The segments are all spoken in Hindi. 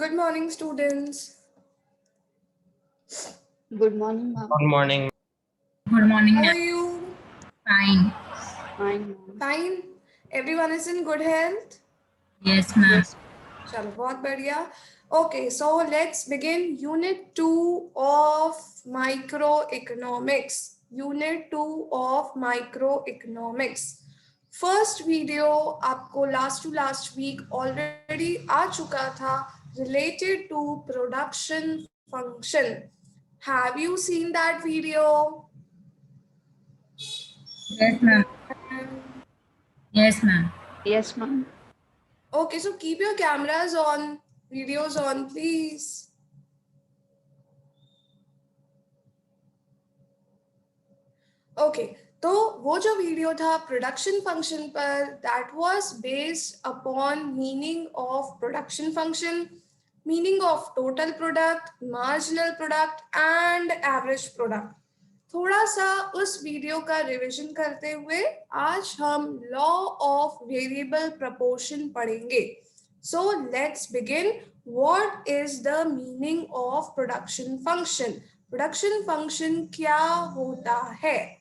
Good morning, students. Good morning, ma'am. Good morning. Good morning, How are ma'am. you? Fine. Fine, ma'am. Fine. Everyone is in good health? Yes, ma'am. Yes. चलो बहुत बढ़िया. Okay, so let's begin Unit 2 of Microeconomics. Unit 2 of Microeconomics. First video आपको last to last week already आ चुका था related to production function. Have you seen that video? Yes, ma'am. Yes, ma'am. Yes, ma'am. Okay, so keep your cameras on, videos on, please. Okay, तो वो जो वीडियो था प्रोडक्शन फंक्शन पर, that was based upon meaning of production function, meaning of total product, marginal product and average product. थोड़ा सा उस वीडियो का रिवीजन करते हुए आज हम लॉ ऑफ वेरिएबल प्रपोर्शन पढ़ेंगे. So let's begin. What is the meaning of production function? Production function क्या होता है?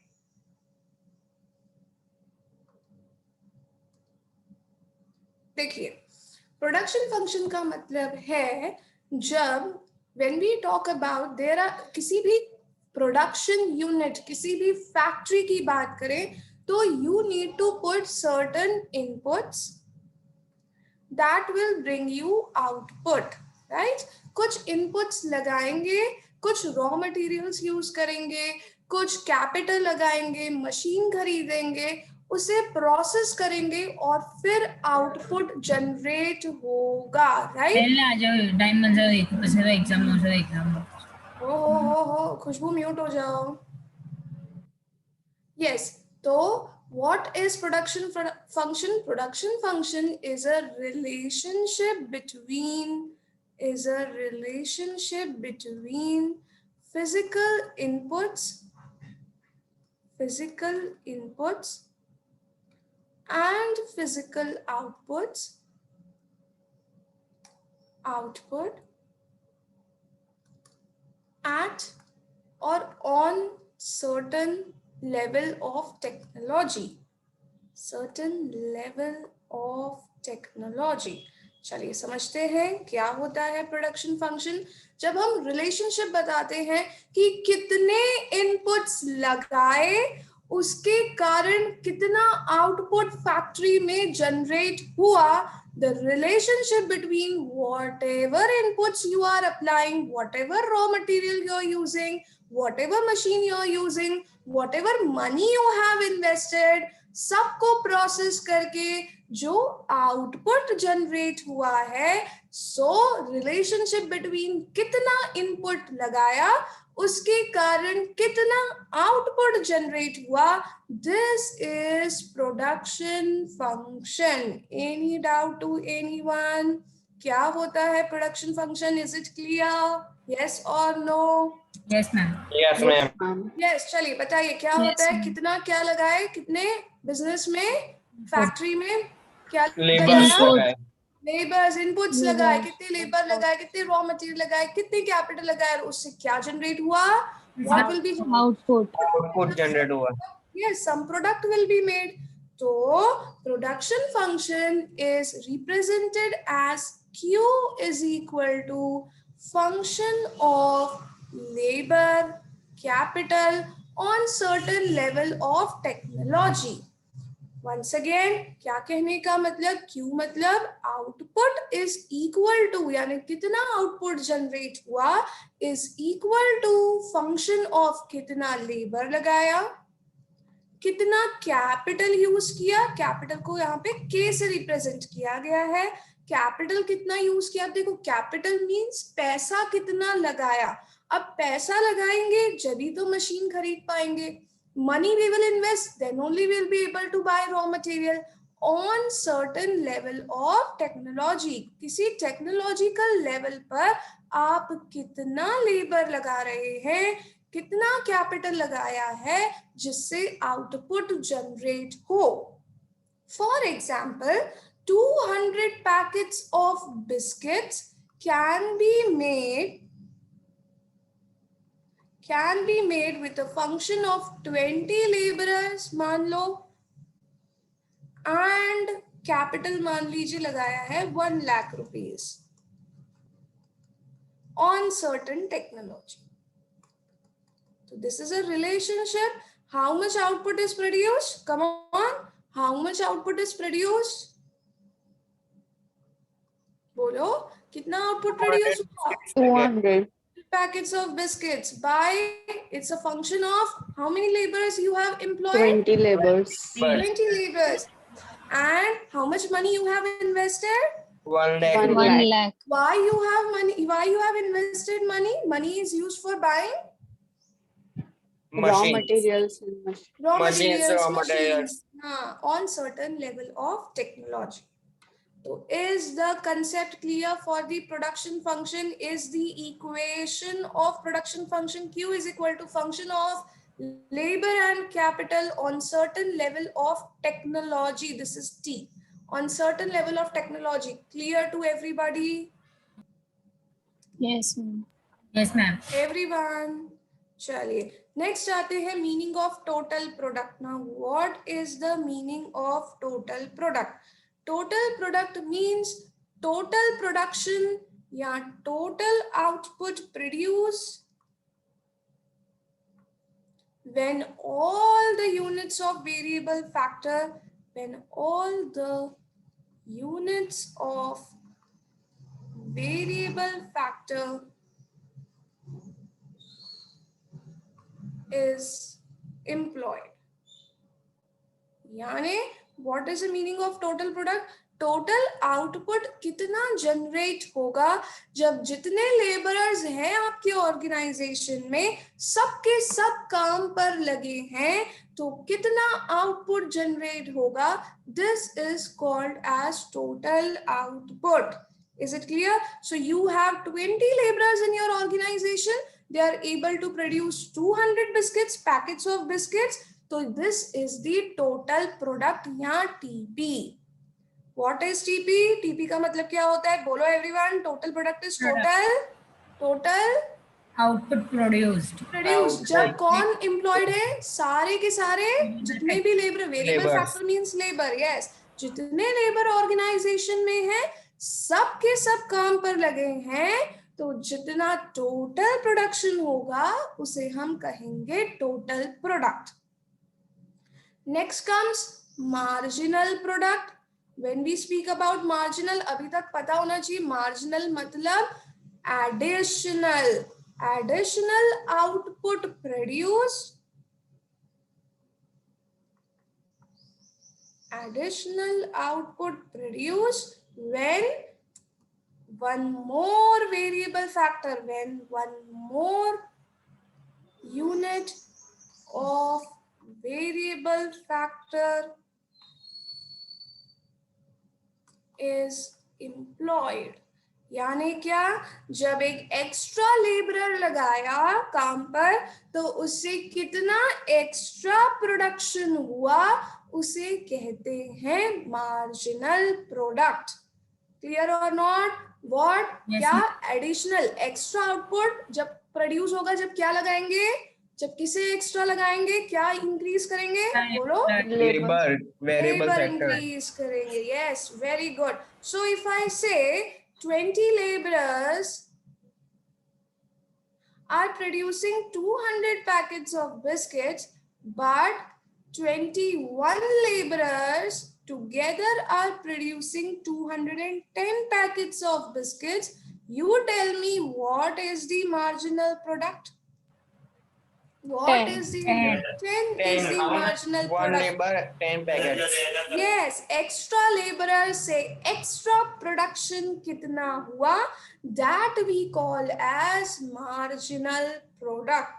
देखिए, प्रोडक्शन फंक्शन का मतलब है जब when we talk about there are किसी भी प्रोडक्शन यूनिट, किसी भी फैक्ट्री की बात करें तो you need to put certain inputs that will bring you output, right? कुछ इनपुट्स लगाएंगे, कुछ रॉ मटेरियल्स यूज करेंगे, कुछ कैपिटल लगाएंगे, मशीन खरीदेंगे, उसे प्रोसेस करेंगे और फिर आउटपुट जनरेट होगा, राइट? पहले आ जाओ, टाइम मिल जाओ, एक बजे का एग्जाम हो जाए, एग्जाम हो खुशबू म्यूट हो जाओ. यस, तो what is production function? Production function is a relationship between physical inputs and physical output at or on certain level of technology. चलिए समझते हैं क्या होता है प्रोडक्शन फंक्शन. जब हम रिलेशनशिप बताते हैं कि कितने इनपुट्स लगाए उसके कारण कितना आउटपुट फैक्ट्री में जनरेट हुआ, the relationship between whatever inputs you are applying, whatever raw material you're using, whatever machine you're using, whatever money you have invested, सबको प्रोसेस करके जो आउटपुट जनरेट हुआ है, सो रिलेशनशिप बिटवीन कितना इनपुट लगाया उसके कारण कितना आउटपुट जनरेट हुआ, this is production function. Any doubt to anyone? क्या होता है production function? Is it clear? Yes और no? Yes ma'am. Yes, ma'am. Yes, चलिए बताइए क्या होता है? कितना क्या लगाए, कितने बिजनेस में, फैक्ट्री में क्या लगाया? लेबर्स, इनपुट्स लगाए, कितने लेबर लगाए, कितने रॉ मटेरियल लगाए, कितने कैपिटल लगाए, और उससे क्या जनरेट हुआ? What will be Output generate हुआ. yes, some product will be made. So production function is represented as Q is equal to function of labor capital on certain level of technology. Once again, क्या कहने का मतलब? Q मतलब आउटपुट इज इक्वल टू, यानी कितना आउटपुट जनरेट हुआ is equal to function of कितना लेबर लगाया, कितना कैपिटल यूज किया. कैपिटल को यहाँ पे K से रिप्रेजेंट किया गया है. कैपिटल कितना यूज किया? देखो, कैपिटल मींस पैसा कितना लगाया. अब पैसा लगाएंगे जब तो मशीन खरीद पाएंगे. Money we will invest, then only we'll be able to buy raw material on certain level of technology. किसी टेक्नोलॉजिकल लेवल पर आप कितना लेबर लगा रहे हैं, कितना कैपिटल लगाया है जिससे आउटपुट जनरेट हो. For example 200 packets of biscuits can be made with a function of 20 laborers मान लो, and capital मान लीजिए लगाया है 1 lakh rupees on certain technology. So this is a relationship. How much output is produced? Come on, how much output is produced? बोलो कितना output produce हुआ? 200. Packets of biscuits. By it's a function of how many laborers you have employed? 20 laborers. 20 laborers. And how much money you have invested? 1 lakh. 1 1 lakh. lakh. Why you have money? Why you have invested money? Money is used for buying Raw Machine. materials and machines. raw Machines, materials, raw materials. machines, on certain level of technology. So is the concept clear for the production function? Is the equation of production function Q is equal to function of labor and capital on certain level of technology. This is T. On certain level of technology. Clear to everybody? Yes, ma'am. Yes, ma'am. Everyone. चलिए नेक्स्ट आते हैं meaning of total product. Now what is the meaning of total product? Total product means total production या total output produce when all the units of variable factor, when all the units of variable factor is employed. यानी what is the meaning of total product? Total output कितना जनरेट होगा जब जितने लेबरर्स हैं आपके ऑर्गेनाइजेशन में सबके सब काम पर लगे हैं, तो कितना आउटपुट जनरेट होगा? This is called as total output. Is it clear? So you have 20 laborers in your organization. They are able to produce 200 biscuits, packets of biscuits. So this is the total product या TP. What is TP? TP का मतलब क्या होता है? बोलो everyone. Total product is total Output produced. जब कौन employed है? सारे के सारे जितने भी labour, variable factor means labour, yes, जितने लेबर ऑर्गेनाइजेशन में है सब के सब काम पर लगे हैं, तो जितना टोटल प्रोडक्शन होगा उसे हम कहेंगे total product. Next comes marginal product. When we speak about marginal, अभी तक पता होना चाहिए मार्जिनल मतलब additional output produced, when one more variable factor, when one more unit of variable factor is employed. यानी क्या? जब एक एक्स्ट्रा लेबरर लगाया काम पर, तो उससे कितना एक्स्ट्रा प्रोडक्शन हुआ उसे कहते हैं मार्जिनल प्रोडक्ट. क्लियर और नॉट? व्हाट? क्या? एडिशनल एक्स्ट्रा आउटपुट जब प्रोड्यूस होगा, जब क्या लगाएंगे? जब किसे एक्स्ट्रा लगाएंगे, क्या इंक्रीज करेंगे? बोलो. Labor, variable Labor factor. increase करेंगे. Yes, very good. So if I say 20 laborers are producing 200 packets of biscuits, but 21 laborers together are producing 210 packets of biscuits, you tell me what is the marginal product? What 10. is the 10. 10 is the marginal One product. labor, 10 packets. Yes, extra laborer से extra production कितना हुआ, that we call as marginal product.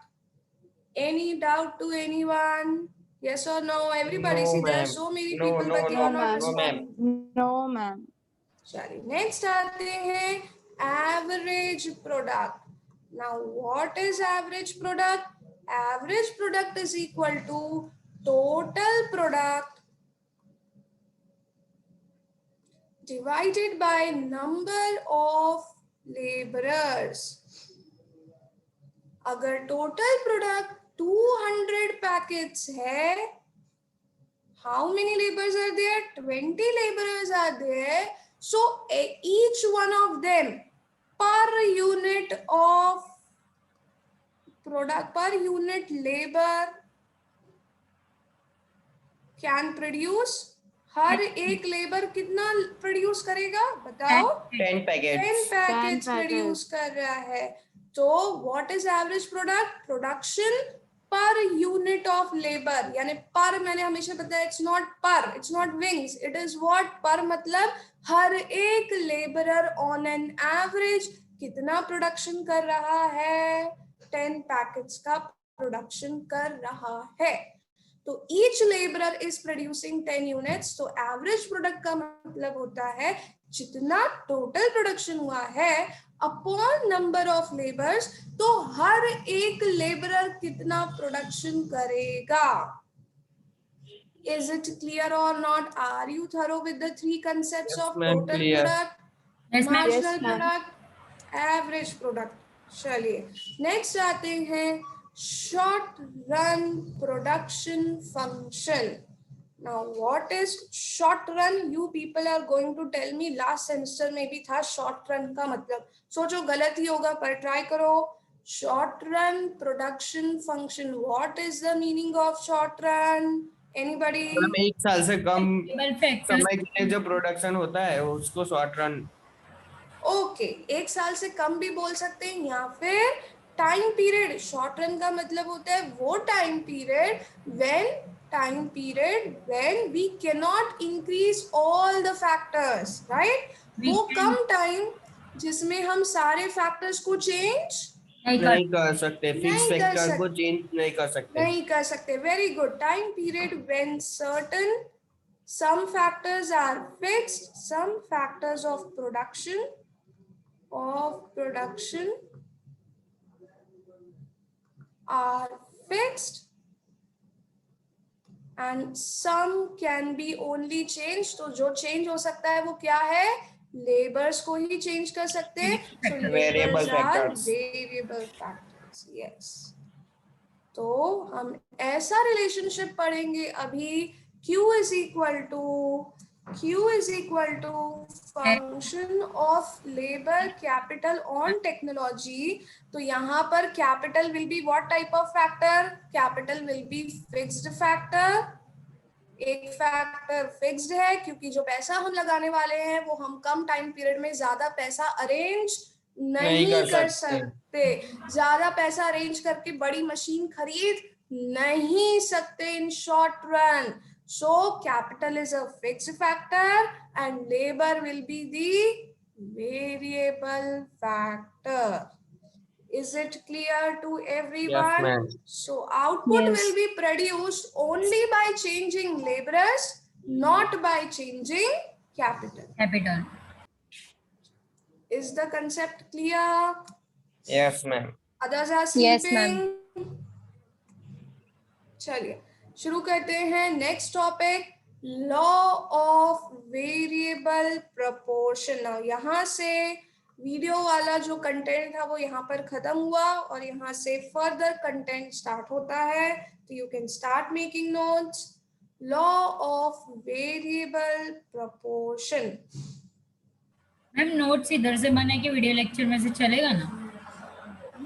Any doubt to anyone? Yes or no? Everybody, No, see there are ma'am. so many No, people, no, but you no, are not ma'am. No, ma'am. responding. No, ma'am. चलिए next आते हैं average product. Now what is average product? Average product is equal to total product divided by number of laborers. अगर टोटल प्रोडक्ट 200 पैकेट्स है, how many laborers are there? 20 laborers are there. So each one of them per unit of product, per unit labor can produce, हर एक लेबर कितना प्रोड्यूस करेगा बताओ? 10 packets. 10 packets packets. प्रोड्यूस कर रहा है. तो what is average product? Production per unit of labour, यानी पर मैंने हमेशा बताया इट्स नॉट पर, it's not wings, it is what? पर मतलब हर एक लेबरर ऑन एन एवरेज कितना प्रोडक्शन कर रहा है? 10 पैकेट्स का प्रोडक्शन कर रहा है. तो each labourer is producing 10 units. तो एवरेज प्रोडक्ट का मतलब होता है जितना टोटल प्रोडक्शन हुआ है अपॉन नंबर ऑफ लेबर्स, तो हर एक लेबरर कितना प्रोडक्शन करेगा. Is it clear or not? Are you thorough with the three concepts Yes, of ma'am, total clear. product, Yes, ma'am. marginal Yes, ma'am. product, average product? चलिए नेक्स्ट आते हैं short run production function. Now what is short run? You people are going to tell me. Last semester में भी था short run का मतलब. सोचो गलत ही होगा पर ट्राई करो. Short run production function. What is the meaning of short run? Anybody? मतलब एक साल से कम टेबल पे एक्सेस समय के लिए जो प्रोडक्शन होता है उसको शॉर्ट रन. ओके, एक साल से कम भी बोल सकते हैं या फिर टाइम पीरियड. शॉर्ट रन का मतलब होता है वो time period when we can not increase all the factors, right? वो कम टाइम जिसमें हम सारे फैक्टर्स को चेंज नहीं कर सकते, फिक्स नहीं कर फैक्टर को सकते. चेंज नहीं कर सकते. नहीं कर सकते. Very good. Time period when certain some factors are fixed, some factors of production are fixed and some can be only changed. तो जो चेंज हो सकता है वो क्या है? लेबर्स को ही चेंज कर सकते हैं. So Variable labors are factors. variable factors. Yes. तो हम ऐसा रिलेशनशिप पढ़ेंगे अभी. Q is equal to function of labor capital on technology. तो यहाँ पर capital will be what type of factor? Capital will be fixed factor. एक फैक्टर फिक्स्ड है क्योंकि जो पैसा हम लगाने वाले हैं वो हम कम टाइम पीरियड में ज्यादा पैसा अरेंज नहीं कर सकते. ज्यादा पैसा अरेंज करके बड़ी मशीन खरीद नहीं सकते in short run. So capital is a fixed factor and labor will be the variable factor. Is it clear to everyone? Yes, ma'am. So output Yes. will be produced only by changing laborers, not by changing capital. Capital. Is the concept clear? Yes, ma'am. Others are Yes, sleeping. ma'am. चलिए शुरू करते हैं. Next topic law of variable proportion. यहाँ से वीडियो वाला जो कंटेंट था वो यहाँ पर खत्म हुआ और यहाँ से फर्दर कंटेंट स्टार्ट होता है. तो you can start making notes. Law of variable proportion. Ma'am notes इधर से बने के वीडियो लेक्चर में से चलेगा ना?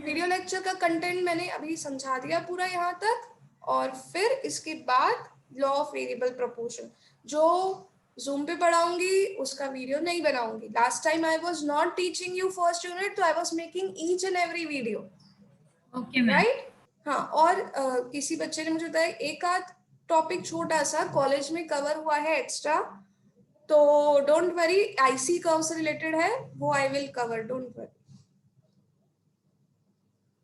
वीडियो लेक्चर का कंटेंट मैंने अभी समझा दिया पूरा यहाँ तक और फिर इसके बाद लॉ ऑफ वेरिएबल प्रोपोर्शन जो जूम पे पढ़ाऊंगी उसका वीडियो नहीं बनाऊंगी. Last time I was not teaching you first unit, तो I was making each and every video. Okay ma'am. Right. हाँ, और किसी बच्चे ने मुझे बताया एक आध टॉपिक छोटा सा कॉलेज में कवर हुआ है एक्स्ट्रा, तो डोंट वरी. आईसी कर्व से रिलेटेड है वो I will cover, don't worry.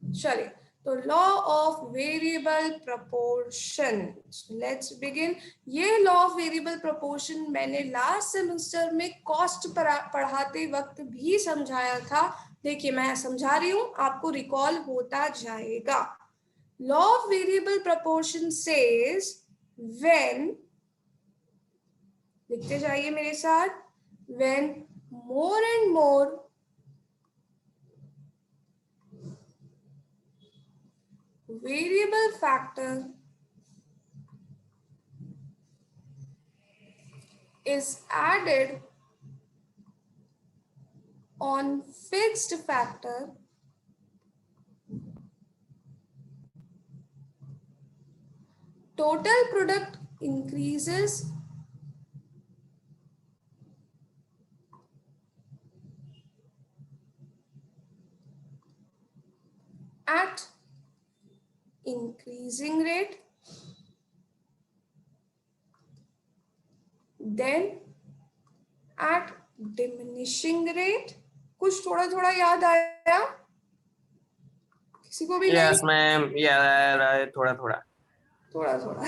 चलिए तो law of variable proportion. Let's begin. ये लॉ ऑफ वेरिएबल प्रोपोर्शन मैंने लास्ट सेमेस्टर में कॉस्ट पढ़ाते वक्त भी समझाया था. देखिए मैं समझा रही हूँ, आपको रिकॉल होता जाएगा. Law of variable proportion says when, लिखते जाइए मेरे साथ, when more and more variable factor is added on fixed factor, total product increases at increasing rate, then at diminishing rate. कुछ थोड़ा थोड़ा याद आया किसी को भी? यस नहीं, मैम, याद आ रहा है थोड़ा थोड़ा। थोड़ा थोड़ा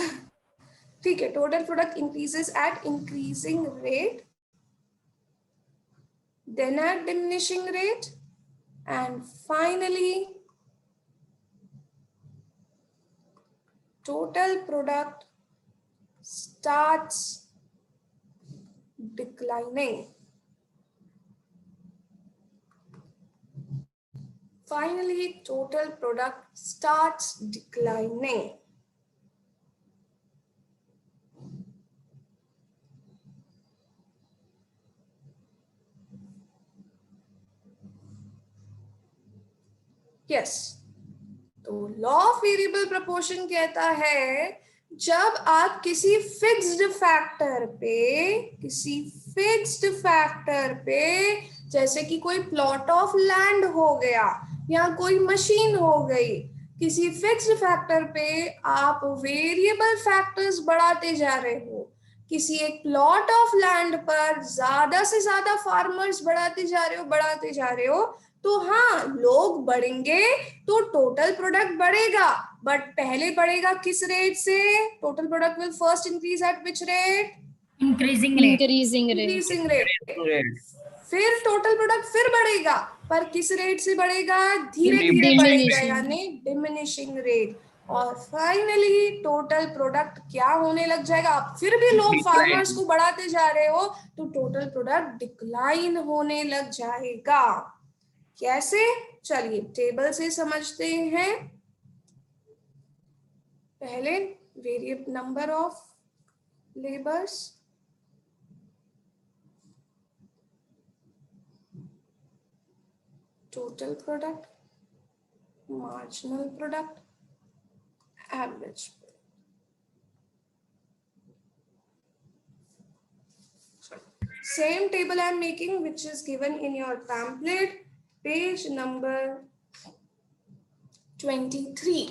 ठीक है। Total product increases eight increasing rate, then at diminishing rate, and finally total product starts declining. Finally, total product starts declining. Yes. तो लॉ ऑफ वेरिएबल प्रोपोर्शन कहता है जब आप किसी फिक्स्ड फैक्टर पे जैसे कि कोई प्लॉट ऑफ लैंड हो गया या कोई मशीन हो गई, किसी फिक्स्ड फैक्टर पे आप वेरिएबल फैक्टर्स बढ़ाते जा रहे हो, किसी एक प्लॉट ऑफ लैंड पर ज्यादा से ज्यादा फार्मर्स बढ़ाते जा रहे हो, तो हाँ लोग बढ़ेंगे तो टोटल प्रोडक्ट बढ़ेगा, बट पहले बढ़ेगा किस रेट से? Total product will first increase at which rate? Increasing rate. Increasing rate. फिर टोटल प्रोडक्ट फिर बढ़ेगा, पर किस रेट से बढ़ेगा? धीरे धीरे बढ़ेगा, यानी डिमिनिशिंग रेट। और फाइनली टोटल प्रोडक्ट क्या होने लग जाएगा? आप फिर भी लोग फार्मर्स को बढ़ाते जा रहे हो तो टोटल प्रोडक्ट डिक्लाइन होने लग जाएगा। कैसे? चलिए टेबल से समझते हैं। पहले variable number of labours, total product, marginal product, average. Same table I am making, which is given in your pamphlet, page number 23.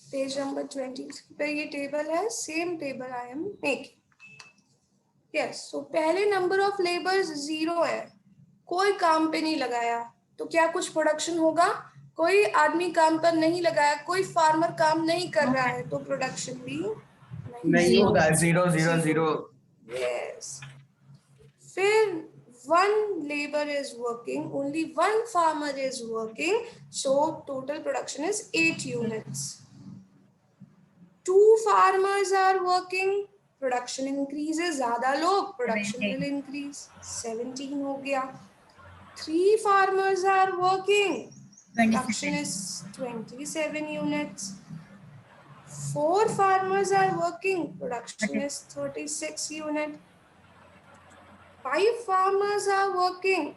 Page number 23 पे ये टेबल है, same table I am making. Yes, so पहले नंबर ऑफ लेबर्स 0 है, कोई काम पे नहीं लगाया, तो क्या कुछ प्रोडक्शन होगा? कोई आदमी काम पर नहीं लगाया, कोई फार्मर काम नहीं कर रहा है, तो प्रोडक्शन भी नहीं होगा, 0 0 0। यस। फिर one labor is working, only one farmer is working, so total production is 8 units. 2 farmers are working, production increases, ज़्यादा लोग, production will increase, 17 हो गया। 3 farmers are working, production is 27 units. 4 farmers are working, production is 36 units. 5 farmers are working,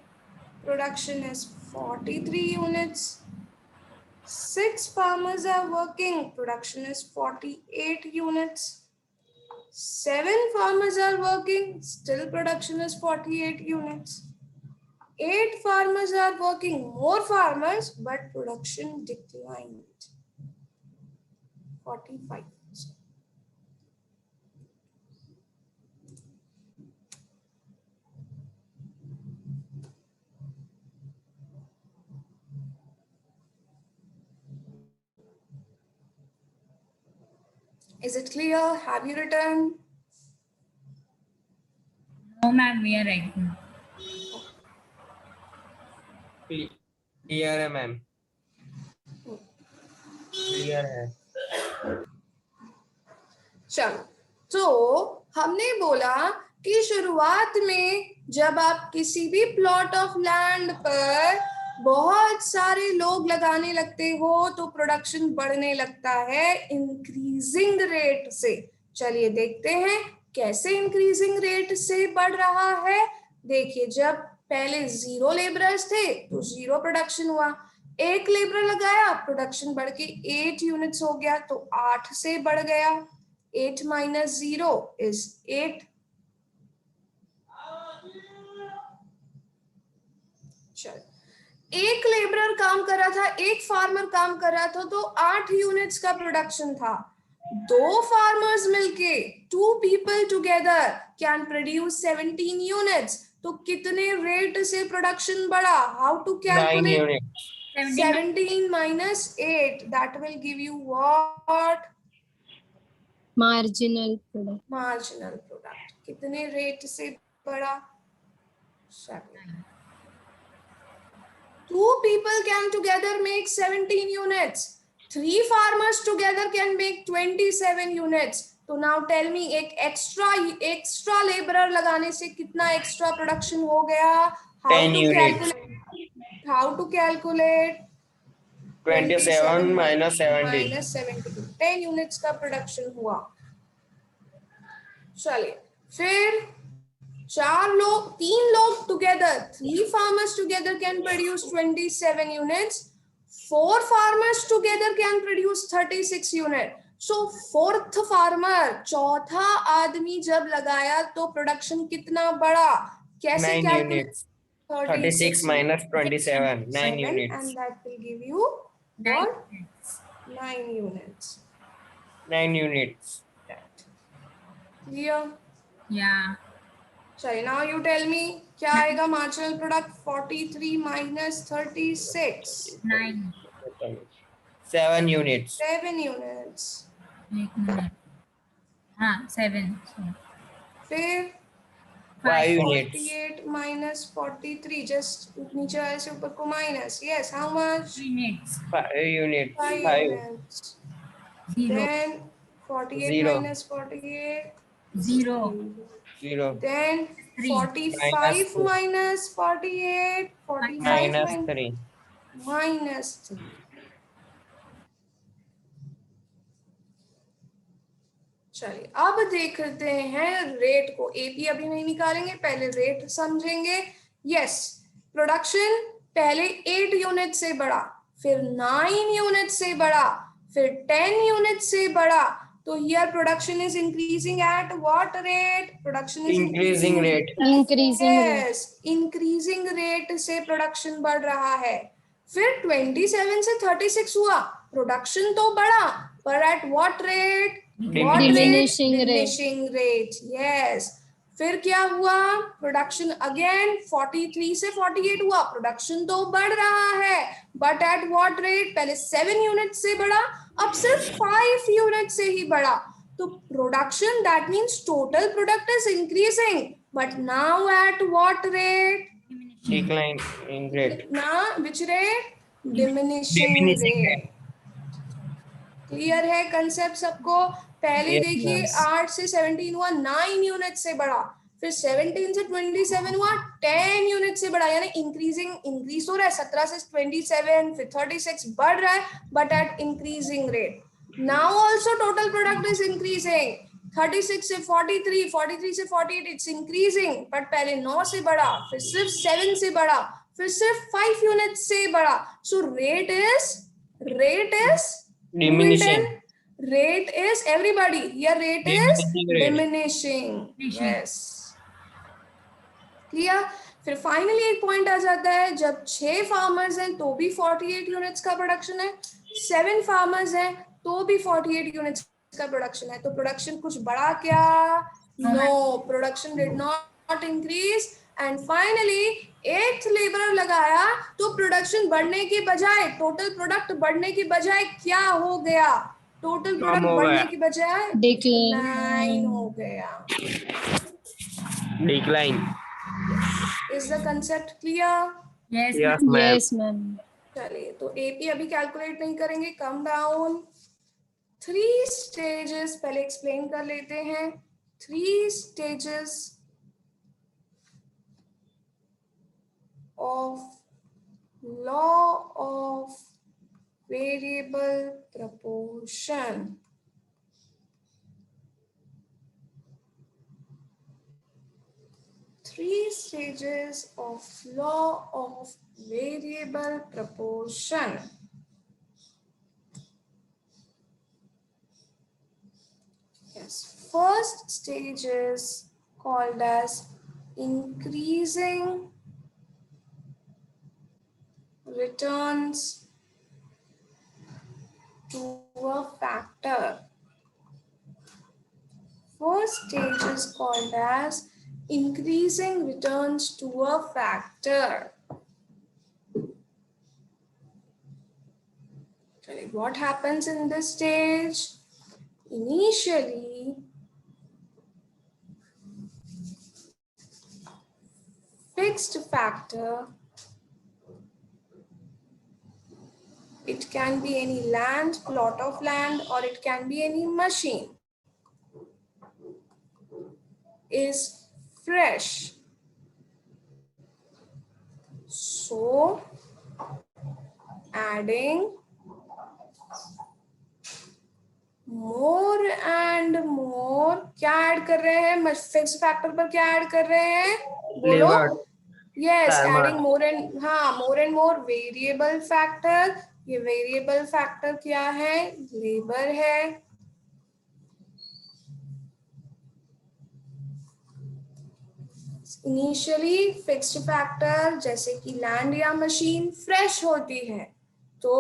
production is 43 units. 6 farmers are working, production is 48 units. 7 farmers are working, still production is 48 units. 8 farmers are working, more farmers, but production declined, 45. Is it clear? Have you written? No ma'am, we are writing. Clear है मैम, क्लियर है। चलो, तो हमने बोला कि शुरुआत में जब आप किसी भी प्लॉट ऑफ लैंड पर बहुत सारे लोग लगाने लगते हो तो प्रोडक्शन बढ़ने लगता है इंक्रीजिंग रेट से। चलिए देखते हैं कैसे इंक्रीजिंग रेट से बढ़ रहा है। देखिए, जब पहले 0 लेबरर्स थे तो 0 प्रोडक्शन हुआ, 1 लेबर लगाया, प्रोडक्शन बढ़ के 8 यूनिट्स हो गया, तो 8 से बढ़ गया। 8 minus 0 is 8। चल, 1 लेबरर काम कर रहा था, 1 फार्मर काम कर रहा था, तो 8 यूनिट्स का प्रोडक्शन था। 2 फार्मर्स मिलके, 2 people together can produce 17 units। तो कितने रेट से प्रोडक्शन बढ़ा? How to 9 calculate? units. 17 minus 8, that will give you what? Marginal product. Marginal product. कितने रेट से बढ़ा? 7। 2 people can together make 17 units। 3 farmers together can make 27 units। तो now tell me, एक एक्स्ट्रा लेबरर लगाने से कितना एक्स्ट्रा प्रोडक्शन हो गया? 10 units. How to calculate? 27 minus 17. minus 72, 10 units का प्रोडक्शन हुआ। चलिए, फिर 3 लोग together, 3 farmers together can produce 27 units। 4 farmers together can produce 36 units। So 4th farmer, चौथा आदमी जब लगाया तो प्रोडक्शन कितना बढ़ा? कैसे 9 calculate? units. 36 minus 27. 9 units. And that will give you what? 9 units। 9 units. Clear? Yeah. चलिए, now you tell me क्या आएगा marginal product? 43 minus 36, 9. 7 units. 7 units। 1 minute. हाँ 7. फिर 5 units. 48 minus 43, just नीचे वाले से ऊपर को minus. Yes, how much? 3 minutes. 5 units. 5 5. units। 0. Then 48 Zero. minus 48, 0. 0. then 3. 45 2. minus 48, 45 Minus 3. minus 3। चलिए, अब देखते हैं रेट को। एपी अभी नहीं निकालेंगे, पहले रेट समझेंगे। यस, प्रोडक्शन पहले 8 यूनिट से बढ़ा, फिर 9 यूनिट से बढ़ा, फिर 10 यूनिट से बढ़ा। तो here production is increasing at what rate? Production is Increasing rate. Increasing rate. Yes, increasing rate से प्रोडक्शन बढ़ रहा है। फिर 27 से 36 हुआ, प्रोडक्शन तो बढ़ा, पर at what rate? Diminishing rate. Diminishing rate, yes। फिर क्या हुआ? प्रोडक्शन अगेन 43 से 48 हुआ, प्रोडक्शन तो बढ़ रहा है, बट एट व्हाट रेट? पहले 7 यूनिट से बढ़ा, अब सिर्फ 5 यूनिट से ही बढ़ा। तो production, that means total product is increasing, but now at what rate? Decline in rate. ना, which rate? Diminishing Diminishing rate. Clear है कंसेप्ट सबको? पहले Yes, देखिए, yes। 8 से 17 हुआ, 9 यूनिट से बढ़ा, फिर 17 से 27 हुआ, 10 यूनिट से बढ़ा, यानी इंक्रीज हो रहा है। 17 से 27, फिर 36 बढ़ रहा है, but at increasing rate. Now also total product is increasing. 36 से 43, 43 से 48, इट्स इंक्रीजिंग, बट पहले 9 से बढ़ा, फिर सिर्फ 7 से बढ़ा, फिर सिर्फ 5 यूनिट से बढ़ा। So rate is Diminishing. Rate is, everybody here, rate is Diminishing rate. diminishing। Diminishing. Yes, clear? फिर फाइनली एक पॉइंट आ जाता है, जब 6 फार्मर्स हैं तो भी 48 यूनिट्स का प्रोडक्शन है, 7 फार्मर्स हैं तो भी 48 यूनिट्स का प्रोडक्शन है। तो प्रोडक्शन कुछ बढ़ा क्या? No, production did not increase. And finally 8th labour लगाया तो प्रोडक्शन बढ़ने के बजाय, टोटल प्रोडक्ट बढ़ने के बजाय क्या हो गया? टोटल प्रोडक्ट हो बढ़ने गया। की बजाय Decline. 9 हो गया। Decline. Is the concept clear? Yes. Yes, ma'am. Yes, ma'am. चलिए, तो एपी अभी कैलकुलेट नहीं करेंगे, कम डाउन। 3 स्टेजेस पहले एक्सप्लेन कर लेते हैं। 3 stages of law of variable proportion. Three stages of law of variable proportion. Yes, first stage is called as increasing returns to a factor. First stage is called as increasing returns to a factor. Okay, what happens in this stage? Initially, fixed factor, it can be any land, plot of land, or it can be any machine, is fresh. So, adding more and more, क्या ऐड कर रहे हैं? फिक्स फैक्टर पर क्या ऐड कर रहे हैं? बोलो. Lever. Yes, Timer. adding more and more variable factor. ये वेरिएबल फैक्टर क्या है? लेबर है. इनिशियली फिक्स्ड फैक्टर जैसे कि लैंड या मशीन फ्रेश होती है, तो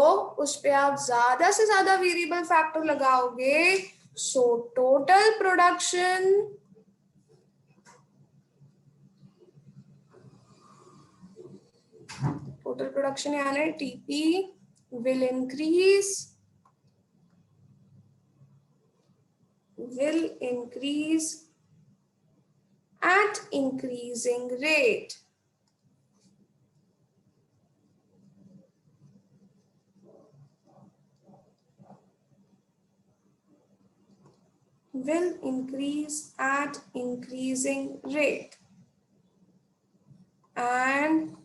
उस पे आप ज्यादा से ज्यादा वेरिएबल फैक्टर लगाओगे, सो टोटल प्रोडक्शन यानी TP will increase at increasing rate. Will increase at increasing rate. And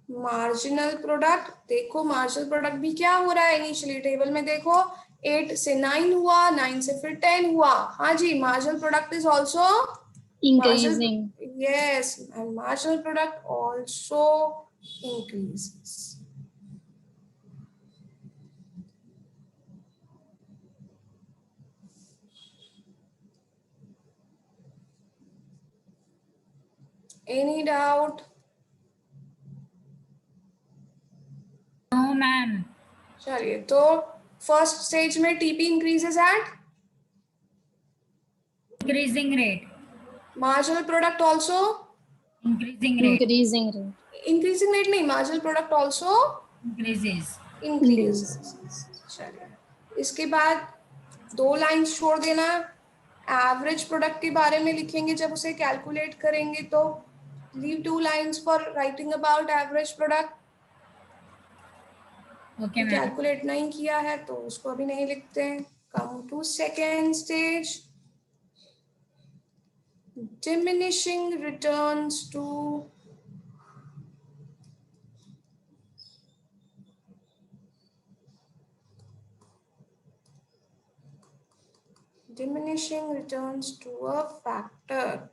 marginal product, देखो marginal product भी क्या हो रहा है इनिशियली टेबल में, देखो 8 से 9 हुआ, 9 से फिर 10 हुआ. हाँ जी, marginal product is also Increasing. Yes, and marginal product also increases. Any doubt? No, ma'am. चलिए, तो फर्स्ट स्टेज में TP increases at Increasing rate. Marginal product also Increasing rate. Increasing rate. Increasing rate नहीं, marginal product also Increases. Increases. चलिए, इसके बाद 2 लाइंस छोड़ देना. एवरेज प्रोडक्ट के बारे में लिखेंगे जब उसे कैलकुलेट करेंगे, तो leave 2 lines for writing about average product. Okay, ma'am. Calculate नहीं किया है तो उसको अभी नहीं लिखते हैं. Come to second stage, diminishing returns to a factor.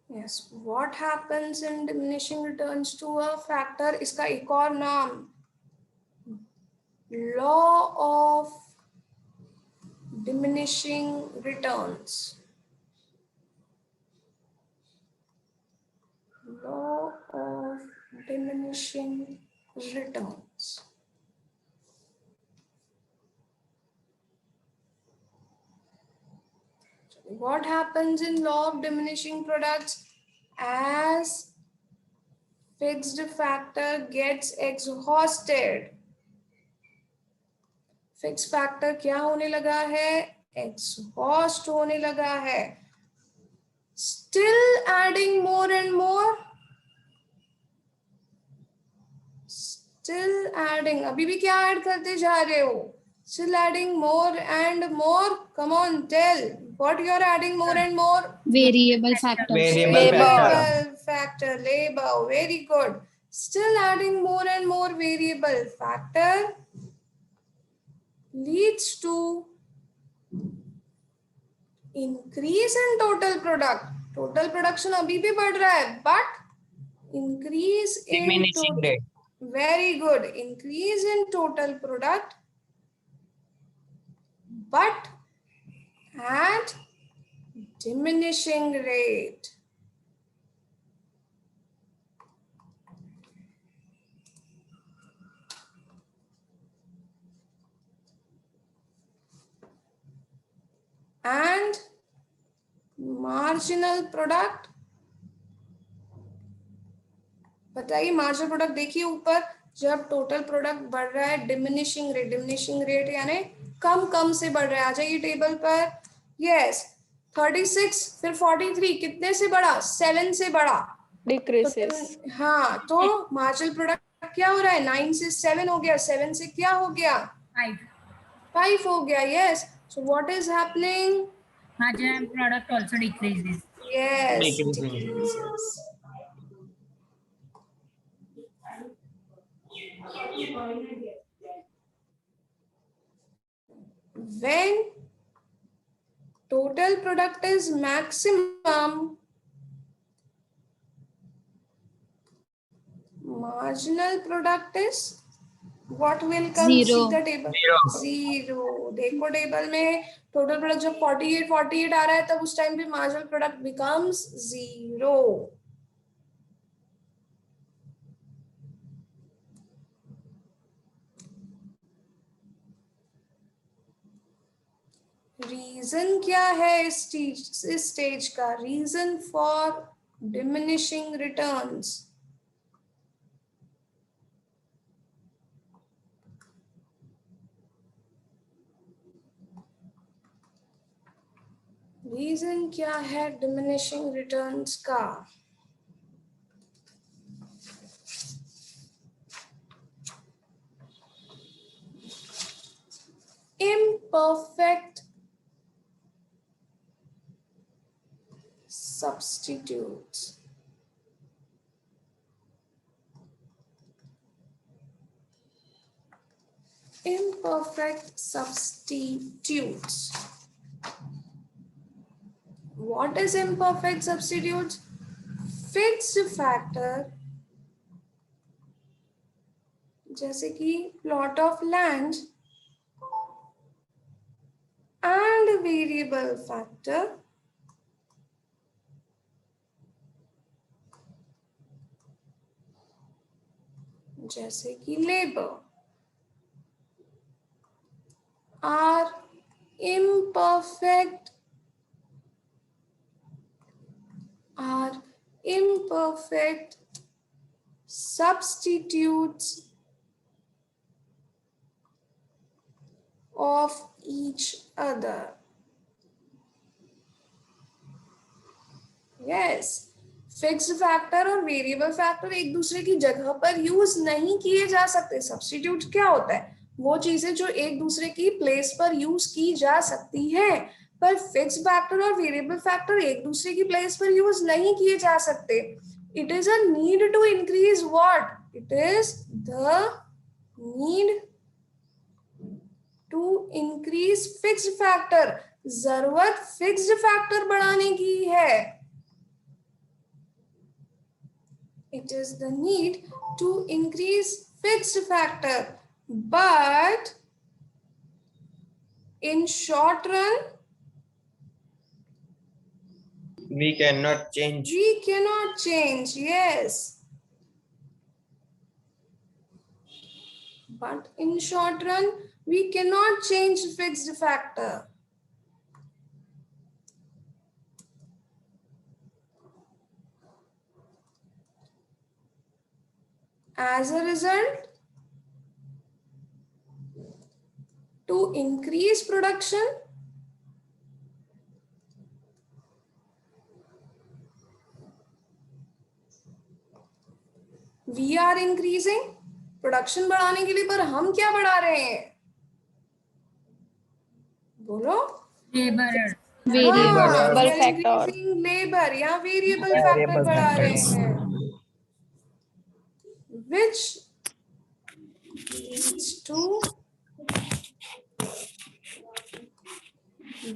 Yes, what happens in diminishing returns to a factor? इसका एक और नाम law of diminishing returns. Law of diminishing returns. What happens in law of diminishing products? As fixed factor gets exhausted, fixed factor क्या होने लगा है? Exhaust होने लगा है. Still adding more and more. Still adding. अभी भी क्या ऐड करते जा रहे हो? Still adding more and more. Come on, tell what you're adding more and more. Variable factors. Variable Labor. factor. Variable factor, labor. Very good. Still adding more and more variable factor leads to increase in total product. Total production अभी भी बढ़ रहा है, but increase in Diminishing total. rate. Very good. Increase in total product, but at diminishing rate. And marginal product, बताइए मार्जिनल प्रोडक्ट देखिए ऊपर, जब टोटल प्रोडक्ट बढ़ रहा है डिमिनिशिंग रेट यानी कम कम से बढ़ रहा है। आ जाइए टेबल पर। यस 36 फिर 43 कितने से बढ़ा? 7 से बढ़ा। Decreases. हाँ तो मार्जिनल प्रोडक्ट क्या हो रहा है? 9 से 7 हो गया, 7 से क्या हो गया? 5 हो गया। Yes so what is happening? Marginal product also decreases. Yes, Decreasing. decreases. When total product is maximum, marginal product is what will come? Zero. See the table. Zero. Zero. देखो टेबल में टोटल प्रोडक्ट जब 48 आ रहा है तब उस टाइम पे मार्जिनल प्रोडक्ट becomes 0. रीजन क्या है इस स्टेज का? Reason for diminishing returns. Reason क्या है डिमिनिशिंग रिटर्न्स का? imperfect substitutes. Imperfect substitutes. What is imperfect substitutes? Fixed factor जैसे कि plot of land and variable factor जैसे कि labor are imperfect substitutes of each other. Yes, fixed factor और वेरिएबल फैक्टर एक दूसरे की जगह पर यूज नहीं किए जा सकते। सब्स्टिट्यूट क्या होता है? वो चीजें जो एक दूसरे की प्लेस पर यूज की जा सकती हैं, पर फिक्स्ड फैक्टर और वेरिएबल फैक्टर एक दूसरे की प्लेस पर यूज नहीं किए जा सकते। It is a need to increase what? It is the need to increase fixed factor. जरूरत फिक्स्ड फैक्टर बढ़ाने की है। It is the need to increase fixed factor, but in short run We cannot change. we cannot change. Yes, but in short run we cannot change fixed factor. As a result, to increase production, we are increasing production बढ़ाने के लिए, पर हम क्या बढ़ा रहे हैं? बोलो। Labour Variable factor. Increasing labour या वेरिएबल फैक्टर Variable बढ़ा रहे factors. हैं, which leads to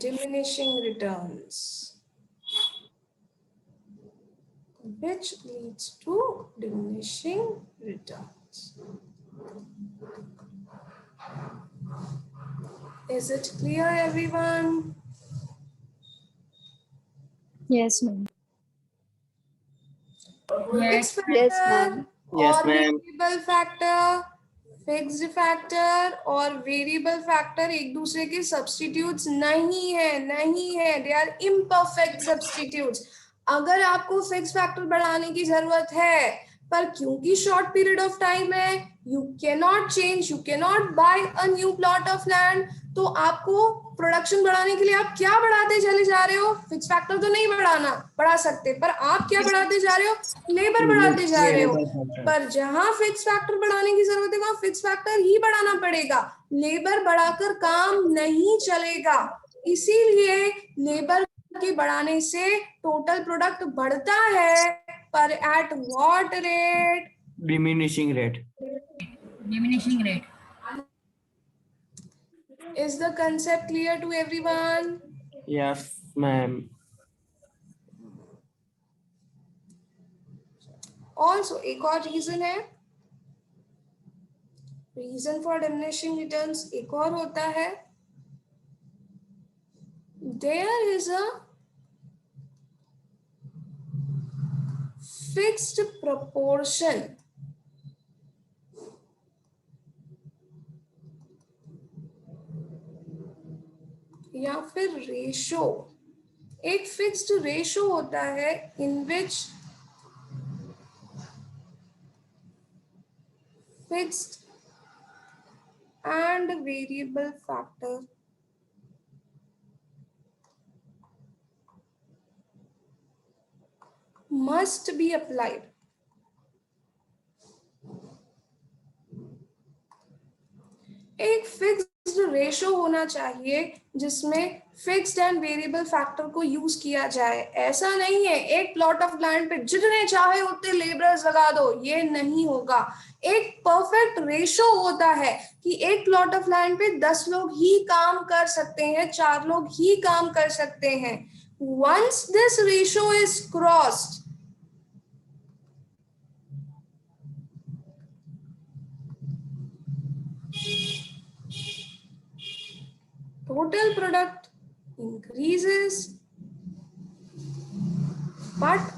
diminishing returns, which leads to diminishing returns. Is it clear, everyone? Yes, ma'am. Fixed Yes, factor ma'am. Yes, और ma'am. Variable factor, fixed factor और वेरिएबल फैक्टर एक दूसरे के सब्स्टिट्यूट्स नहीं है, दे आर इम्परफेक्ट सब्स्टिट्यूट्स। अगर आपको फिक्स्ड फैक्टर बढ़ाने की जरूरत है, पर क्योंकि शॉर्ट पीरियड ऑफ टाइम है, you cannot change, you cannot buy a new plot of land, तो आपको प्रोडक्शन बढ़ाने के लिए आप क्या बढ़ाते चले जा रहे हो? फिक्स फैक्टर तो नहीं बढ़ा सकते, पर आप क्या बढ़ाते जा रहे हो? लेबर बढ़ाते जा रहे हो। Variable factor. पर जहां फिक्स फैक्टर बढ़ाने की जरूरत है वहां फिक्स फैक्टर ही बढ़ाना पड़ेगा, लेबर बढ़ाकर काम नहीं चलेगा। इसीलिए लेबर के बढ़ाने से टोटल प्रोडक्ट बढ़ता है, पर at what rate? Diminishing rate. Diminishing rate. Is the concept clear to everyone? Yes, ma'am. Also एक और रीजन है, रीजन फॉर डिमिनिशिंग रिटर्न्स एक और होता है, there is a fixed proportion या फिर रेशो, एक फिक्स्ड रेशो होता है in which fixed and variable factor must be applied. एक फिक्स्ड रेशो होना चाहिए जिसमें फिक्स्ड एंड वेरिएबल फैक्टर को यूज किया जाए। ऐसा नहीं है एक प्लॉट ऑफ लैंड पे जितने चाहे उतने लेबरर्स लगा दो, ये नहीं होगा। एक परफेक्ट रेशो होता है कि एक प्लॉट ऑफ लैंड पे 10 लोग ही काम कर सकते हैं, 4 लोग ही काम कर सकते हैं। Once this ratio is crossed, total product increases, but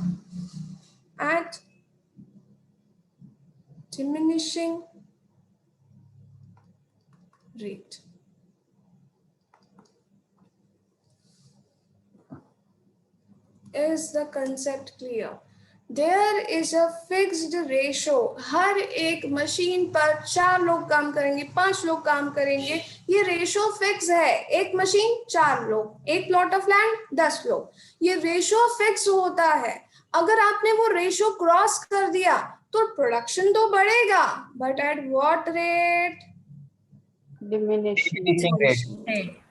at diminishing rate. Is the concept clear? There is a fixed ratio. हर एक मशीन पर 4 लोग काम करेंगे, 5 लोग काम करेंगे, ये रेशो फिक्स है। एक मशीन 4 लोग, एक प्लॉट ऑफ लैंड 10 लोग, ये रेशो फिक्स होता है। अगर आपने वो रेशो क्रॉस कर दिया तो प्रोडक्शन तो बढ़ेगा, but at what rate? Diminishing rate.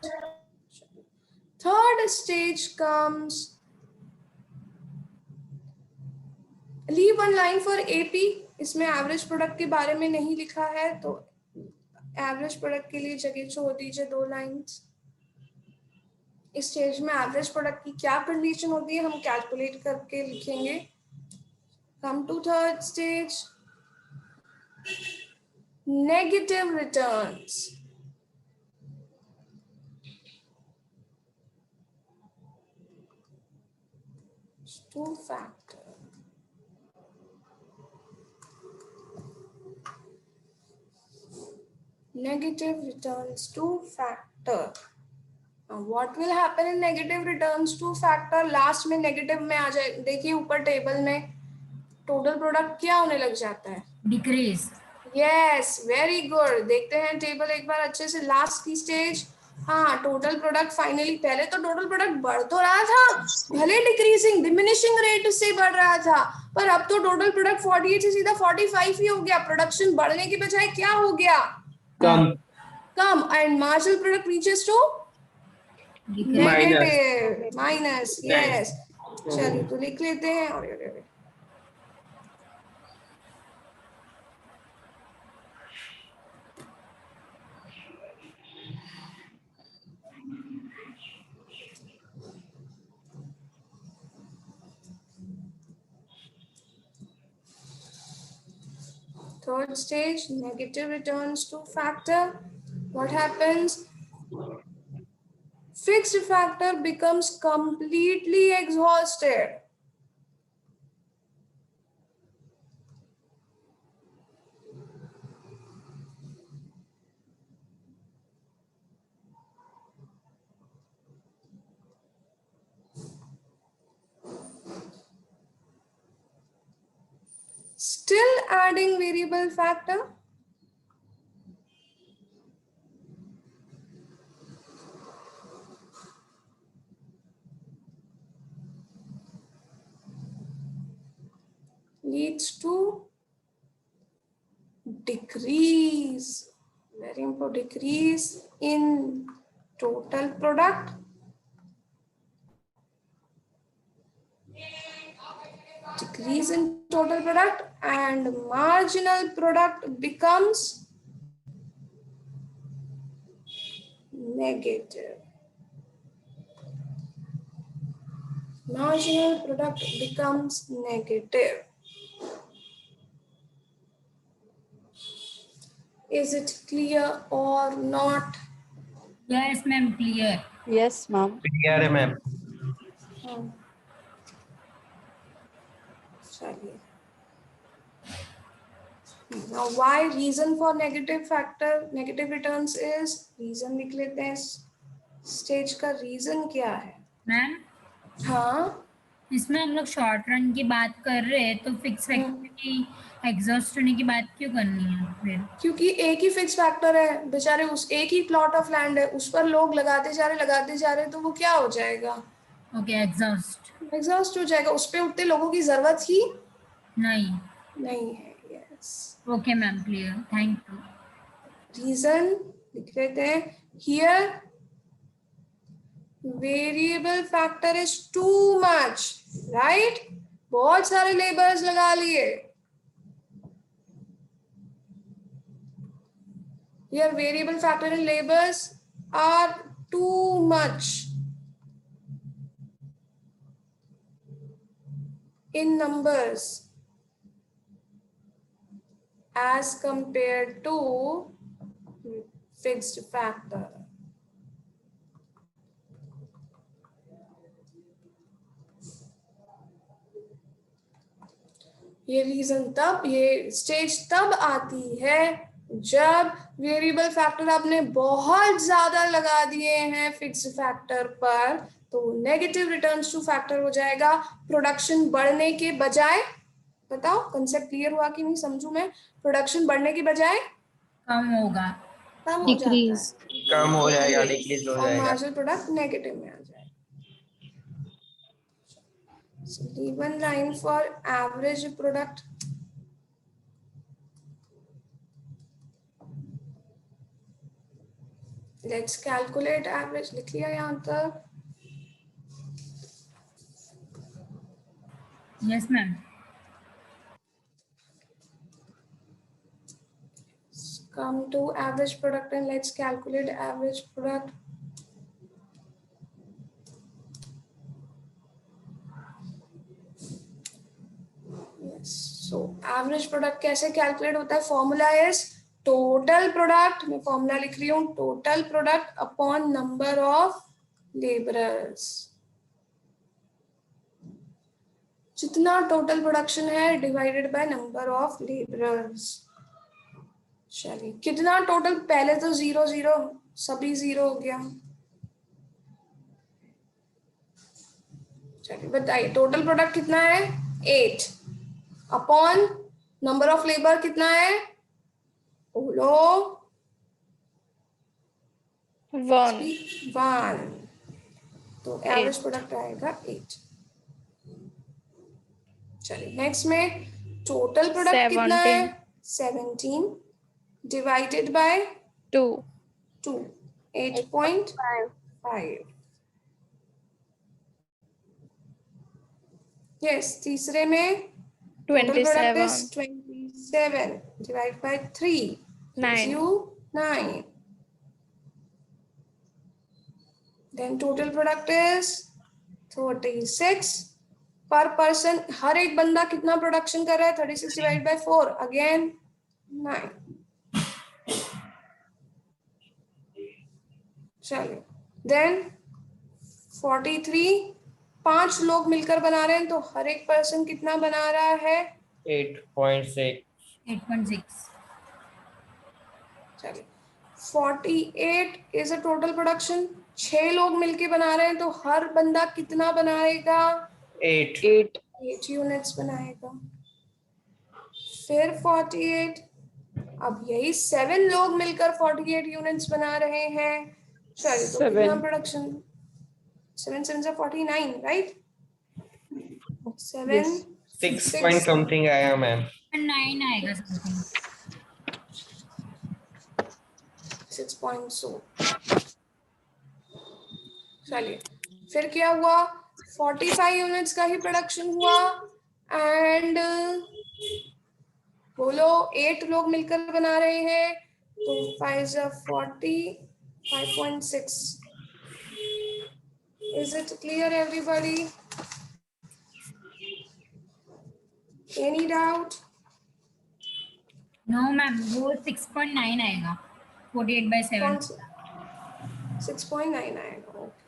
Third stage comes, leave one line for AP. इसमें एवरेज प्रोडक्ट के बारे में नहीं लिखा है, तो एवरेज प्रोडक्ट के लिए जगह छोड़ दीजिए 2 लाइन्स। इस स्टेज में एवरेज प्रोडक्ट की क्या कंडीशन होती है हम कैलकुलेट करके लिखेंगे। Come to third stage, negative returns. To factor, negative returns to factor. Now what will happen in negative returns to factor? Last में नेगेटिव में आ जाए। देखिए ऊपर टेबल में टोटल प्रोडक्ट क्या होने लग जाता है? डिक्रीज। Yes, very good. देखते हैं टेबल एक बार अच्छे से। लास्ट की स्टेज, हाँ, टोटल प्रोडक्ट फाइनली, पहले तो टोटल प्रोडक्ट बढ़ तो रहा था, भले डिक्रीजिंग डिमिनिशिंग रेट से बढ़ रहा था, पर अब तो टोटल प्रोडक्ट 48 से सीधा 45 ही हो गया। प्रोडक्शन बढ़ने की बजाय क्या हो गया? Come. Come, and marginal product reaches to लिख रहे हैं। Negative minus, yes. चलिए तो लिख लेते हैं। और third stage, negative returns to factor. What happens? Fixed factor becomes completely exhausted. Still adding variable factor. Leads to decrease, very important, decrease in total product. Decrease in total product, and marginal product becomes negative. Marginal product becomes negative. Is it clear or not? Yes, ma'am, clear. Yes, ma'am. Clear है मैम. चलिए. Now, why reason for negative factor, negative returns is, reason लिख लेते हैं. स्टेज का रीजन क्या है? मैम हाँ, इसमें हम लोग शॉर्ट रन की बात कर रहे हैं, तो फिक्स फैक्टर की एग्जॉस्ट होने की बात क्यों करनी है फिर? क्योंकि एक ही फिक्स फैक्टर है बेचारे, उस एक ही प्लॉट ऑफ लैंड है, उस पर लोग लगाते जा रहे, तो वो क्या हो जाएगा? ओके, एग्जॉस्ट हो जाएगा. उस पर उतने लोगों की जरूरत ही नहीं है. Yes. Okay ma'am, clear, thank you. Reason लिख लेते हैं. Here variable factor is too much, right? बहुत सारे लेबर्स लगा लिए. Here variable factor and labors are too much in numbers as compared to fixed factor. ये रीजन तब, ये स्टेज तब आती है जब वेरिएबल फैक्टर आपने बहुत ज्यादा लगा दिए हैं फिक्स फैक्टर पर, तो नेगेटिव रिटर्न्स टू फैक्टर हो जाएगा. प्रोडक्शन बढ़ने के बजाय, बताओ कंसेप्ट क्लियर हुआ कि नहीं? समझू मैं. प्रोडक्शन बढ़ने के बजाय कम होगा, कम हो जाता Decrease. है, कम हो जाएगा, डिक्रीज हो और जाएगा. मार्जिनल प्रोडक्ट नेगेटिव में आ जाएगा. So leave one line for average product. Let's calculate average. लिख लिया यहाँ तक? Yes ma'am. Come to average product and let's calculate average product. Yes. So average product कैसे calculate होता है? Formula is total product. मैं formula लिख रही हूँ, total product upon number of laborers. जितना टोटल प्रोडक्शन है divided by number of labourers. चलिए, कितना टोटल? पहले तो 0 0, सभी 0 हो गया. चलिए बताइए, टोटल प्रोडक्ट कितना है? 8 अपॉन नंबर ऑफ लेबर कितना है? बोलो. 1. तो एवरेज प्रोडक्ट आएगा 8. चलिए नेक्स्ट में टोटल प्रोडक्ट कितना है? 17 डिवाइडेड बाय 2. 2, 8.5. यस, तीसरे में total product is 27. 27 divided by 3 gives 9. you 9. Then total product is 36 per person. हर एक बंदा कितना प्रोडक्शन कर रहा है? 36 divided by 4 again 9. चलिए, then 43 5 लोग मिलकर बना रहे हैं, तो हर एक पर्सन कितना बना रहा है? 8.6. 8.6. चलिए, 48 इज अ टोटल प्रोडक्शन. 6 लोग मिलके बना रहे हैं, तो हर बंदा कितना बनाएगा? 8. 8 यूनिट्स बनाएगा. फिर 48, अब यही 7 लोग मिलकर 48 यूनिट्स बना रहे हैं. चलिए, तो कितना 7. प्रोडक्शन? 7 7 से 49, राइट? 7 Yes. 6 point something आया मैम. 9 आएगा समथिंग. 6 point so. चलिए, फिर क्या हुआ? 45 यूनिट्स का ही प्रोडक्शन हुआ एंड बोलो 8 लोग मिलकर बना रहे हैं, तो 5 40 5.6. Is it clear everybody? Any doubt? No ma'am, वो 6.9 आएगा 48/7. 6.9 आएगा. ओके,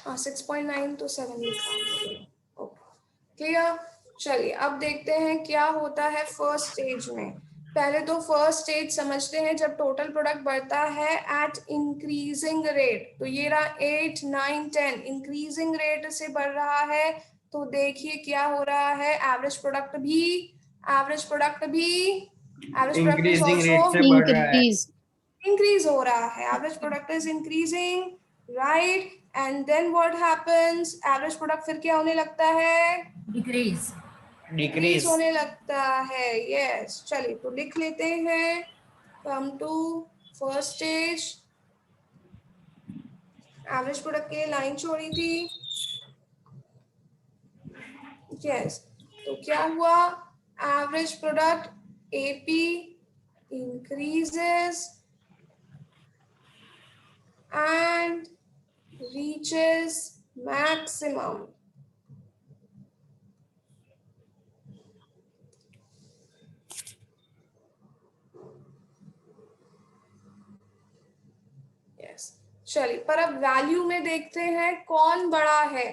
हाँ 6.9 तो 7 लिखा. Okay, clear? चलिए, अब देखते हैं क्या होता है फर्स्ट स्टेज में. पहले तो फर्स्ट स्टेज समझते हैं, जब टोटल प्रोडक्ट बढ़ता है एट इंक्रीजिंग रेट. तो ये रहा 8 9 10 इंक्रीजिंग रेट से बढ़ रहा है. तो देखिए क्या हो रहा है, एवरेज प्रोडक्ट भी Increasing rate से बढ़ रहा है. Increase. increase हो रहा है. average product is increasing, right? and then what happens? average product फिर क्या होने लगता है? डिक्रीज. Decrease. होने लगता है. yes, चलिए तो लिख लेते हैं. come to first stage. average product के लिए लाइन छोड़ी थी. yes, तो क्या हुआ? average product AP increases and reaches maximum. yes, चलिए, पर अब वैल्यू में देखते हैं कौन बड़ा है.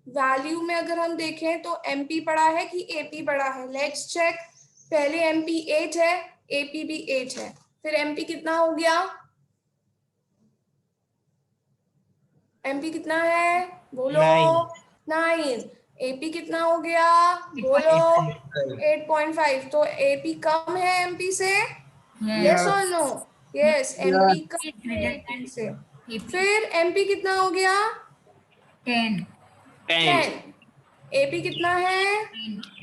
वैल्यू में अगर हम देखें तो MP बड़ा है कि AP बड़ा है? Let's check. पहले MP 8 है, AP भी 8 है. फिर MP कितना हो गया? MP कितना है? बोलो. 9. AP कितना हो गया? बोलो. 8.5. तो AP कम है MP से? Yes or no? Yes, MP कम है AP से. फिर MP कितना हो गया? 10. 10. 10. AP कितना है?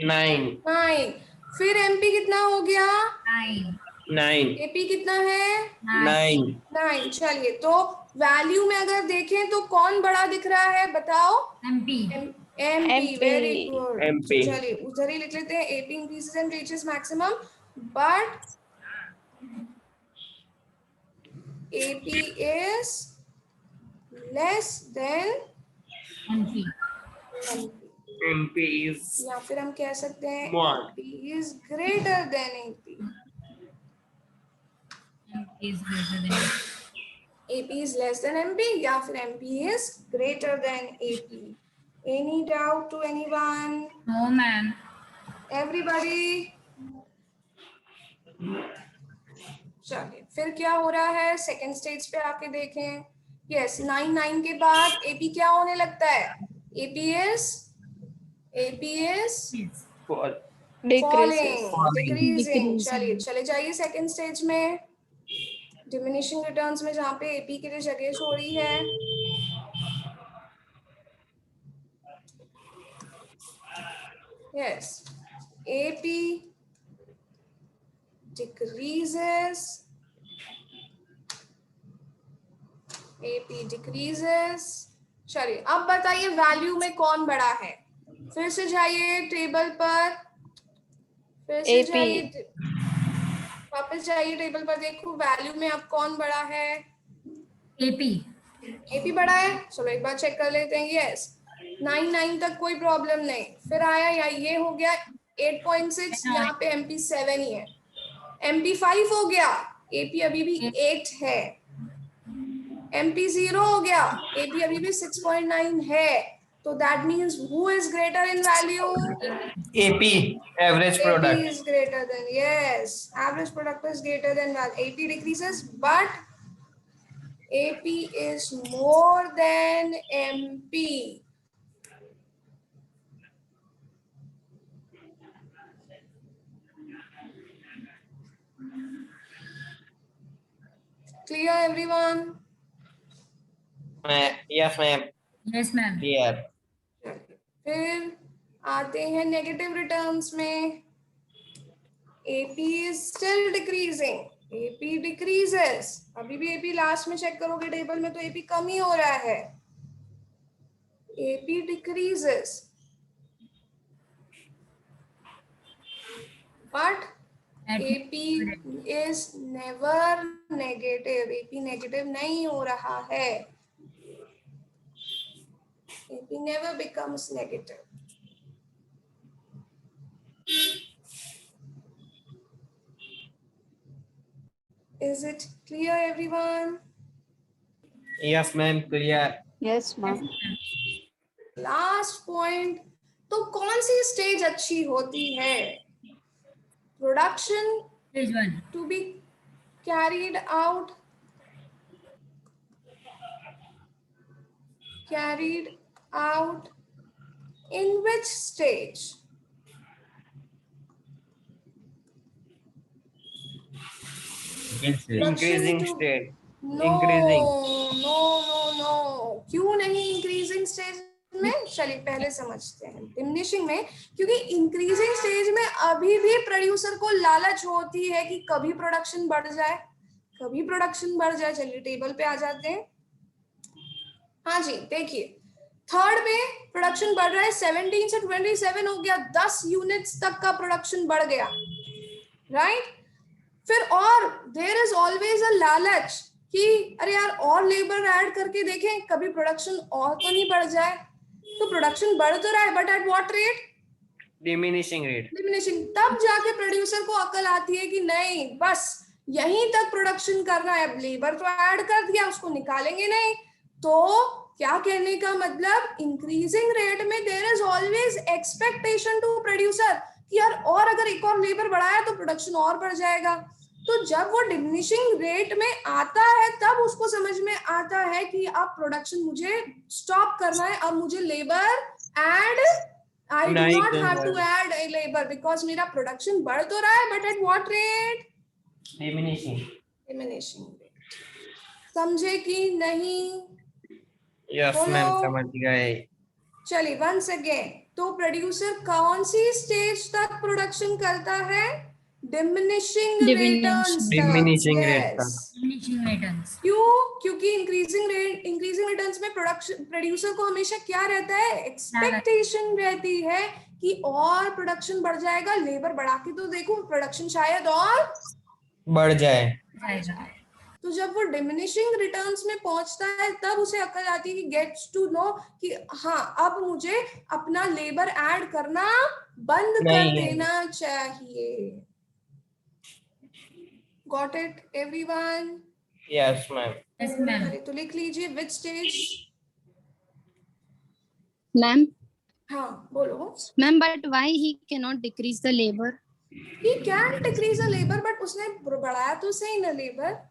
9. 9. फिर MP कितना हो गया? 9. 9. AP कितना है? 9. 9. चलिए, तो वैल्यू में अगर देखें तो कौन बड़ा दिख रहा है? बताओ. MP. MP. Very good. MP. चलिए, उधर ही लिख लेते हैं. AP increases and reaches maximum, but AP is less than MP. MP is या फिर हम कह सकते हैं More. AP is greater than AP. MP is greater than AP is less than MP या फिर MP is greater than AP. Any doubt to anyone? No ma'am. Everybody? चलिए, फिर क्या हो रहा है सेकेंड स्टेज पे आके देखें. यस, 9 9 के बाद AP क्या होने लगता है? AP is for falling, Decreases. decreasing. Decreasing. चलिए, चले जाइए सेकेंड स्टेज में, डिमिनिशिंग रिटर्न्स में, जहाँ पे AP के लिए जगह छोड़ी है. yes, AP decreases, AP decreases चलिए अब बताइए वैल्यू में कौन बड़ा है। फिर से जाइए टेबल पर, फिर से AP. जाइए, वापस जाइए टेबल पर, देखो वैल्यू में अब कौन बड़ा है। एपी। एपी बड़ा है, चलो एक बार चेक कर लेते हैं। यस 9 तक कोई प्रॉब्लम नहीं। फिर आया या ये हो गया 8.6, यहाँ पे MP 7 ही है। MP 5 हो गया, AP अभी भी 8 है। MP 0 हो गया, AP अभी भी 6.9 है। तो that means who is greater in value? AP, average AP product. is greater than, yes, average product is greater than value. AP decreases, but AP is more than MP. Clear everyone? Yes, ma'am. Yes ma'am. Clear. फिर आते हैं नेगेटिव रिटर्न्स में। AP is still decreasing. AP decreases. अभी भी AP लास्ट में चेक करोगे टेबल में तो AP कम ही हो रहा है। AP decreases. But AP is never negative. AP negative नहीं हो रहा है। AP never becomes negative. Is it clear everyone? Yes, ma'am. Clear. Yes, ma'am. Last point, तो कौन सी स्टेज अच्छी होती है? Production stage 1। to be carried out in which stage? Increasing to- state. No, Increasing. no. क्यों नहीं इंक्रीजिंग स्टेज में? चलिए पहले समझते हैं डिमिनिशिंग में। क्योंकि इंक्रीजिंग स्टेज में अभी भी प्रोड्यूसर को लालच होती है कि कभी प्रोडक्शन बढ़ जाए, कभी प्रोडक्शन बढ़ जाए। चलिए टेबल पे आ जाते हैं। हाँ जी देखिए, थर्ड में प्रोडक्शन बढ़ रहा है, 17 से 27 हो गया, 10 यूनिट्स तक का प्रोडक्शन बढ़ गया, राइट? फिर और देयर इज ऑलवेज अ लालच कि अरे यार और लेबर ऐड करके देखें कभी प्रोडक्शन और तो नहीं बढ़ जाए। तो प्रोडक्शन बढ़ तो रहा है but at what rate? Diminishing rate. Diminishing. तब जाके प्रोड्यूसर को अकल आती है कि नहीं बस यहीं तक प्रोडक्शन करना है, अब लेबर तो ऐड कर दिया उसको निकालेंगे नहीं। तो क्या कहने का मतलब, इंक्रीजिंग रेट में there is always expectation to producer कि यार और अगर एक और लेबर बढ़ाया तो प्रोडक्शन और बढ़ जाएगा। तो जब वो डिमिनिशिंग रेट में आता है तब उसको समझ में आता है कि अब प्रोडक्शन मुझे स्टॉप करना है, अब मुझे लेबर ऐड, I do नहीं not have to करना add a labor because मेरा प्रोडक्शन बढ़ तो रहा है but at what rate? Diminishing. Diminishing rate. समझे कि नहीं? Yes, बोलो। ma'am. समझ गए. चलिए वंस अगेन, तो प्रोड्यूसर कौन सी स्टेज तक प्रोडक्शन करता है? डिमिनिशिंग रिटर्न्स तक। Diminishing rate Yes. तक. Diminishing returns. क्यों? क्योंकि इंक्रीजिंग रिटर्न्स में प्रोडक्शन, प्रोड्यूसर को हमेशा क्या रहता है? एक्सपेक्टेशन रहती है कि और प्रोडक्शन बढ़ जाएगा, लेबर बढ़ा के तो देखो प्रोडक्शन शायद और बढ़ जाए. जाएगा। तो जब वो डिमिनिशिंग रिटर्न्स में पहुंचता है तब उसे अकल आती है कि गेट्स टू नो कि हाँ अब मुझे अपना लेबर ऐड करना बंद कर नहीं है. देना चाहिए। Got it everyone? Yes, ma'am. Yes ma'am. तो लिख लीजिए विच स्टेज। Ma'am. हाँ बोलो। Ma'am, but why he cannot decrease the labor? He can decrease the labor, but उसने बढ़ाया तो सही ना labour.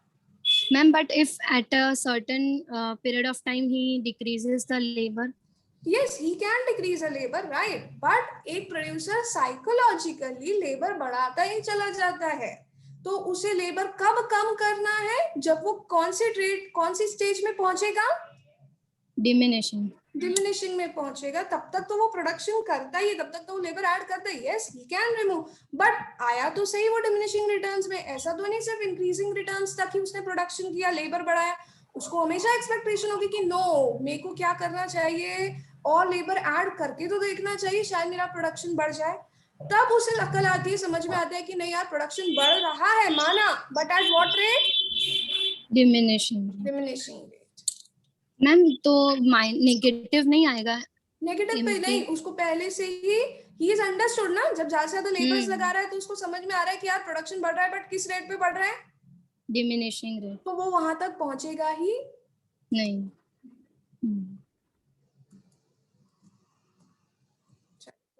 Ma'am, but if at a certain period of time he decreases the labor. Yes, he can decrease the labor, right? But एक प्रोड्यूसर साइकोलॉजिकली लेबर बढ़ाता ही चला जाता है। तो उसे लेबर कब कम करना है? जब वो कौन सी स्टेज में पहुंचेगा? Diminishing. डिमिनिशिंग में पहुंचेगा। तब तक तो वो प्रोडक्शन करता ही है, तब तक तो वो लेबर ऐड करता है। Yes he can remove, but आया तो सही वो डिमिनिशिंग रिटर्न्स में। ऐसा तो नहीं सिर्फ इंक्रीजिंग रिटर्न्स तक ही उसने प्रोडक्शन किया, लेबर बढ़ाया। उसको हमेशा एक्सपेक्टेशन होगी कि नो, मेरे को क्या करना चाहिए, और लेबर ऐड करके तो देखना चाहिए, शायद मेरा प्रोडक्शन बढ़ जाए। तब उसे अकल आती है, समझ में आता है कि नहीं यार प्रोडक्शन बढ़ रहा है, माना, but at what rate, diminishing. Diminishing rate. Ma'am तो नेगेटिव नहीं आएगा? नेगेटिव पे नहीं, उसको पहले से ही इज अंडरस्टूड ना, जब ज्यादा से ज्यादा लेबर्स लगा रहा है तो उसको समझ में आ रहा है कि यार प्रोडक्शन बढ़ रहा है, बट किस रेट पे बढ़ रहा है, डिमिनिशिंग रेट। तो वो वहां तक पहुंचेगा ही नहीं।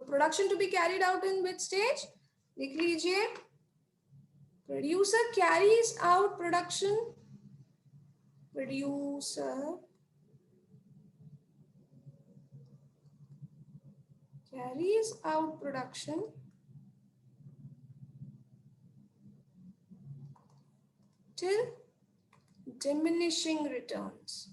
Production to be carried out in which stage, लिख लीजिए, producer carries out production, producer carries out production till diminishing returns.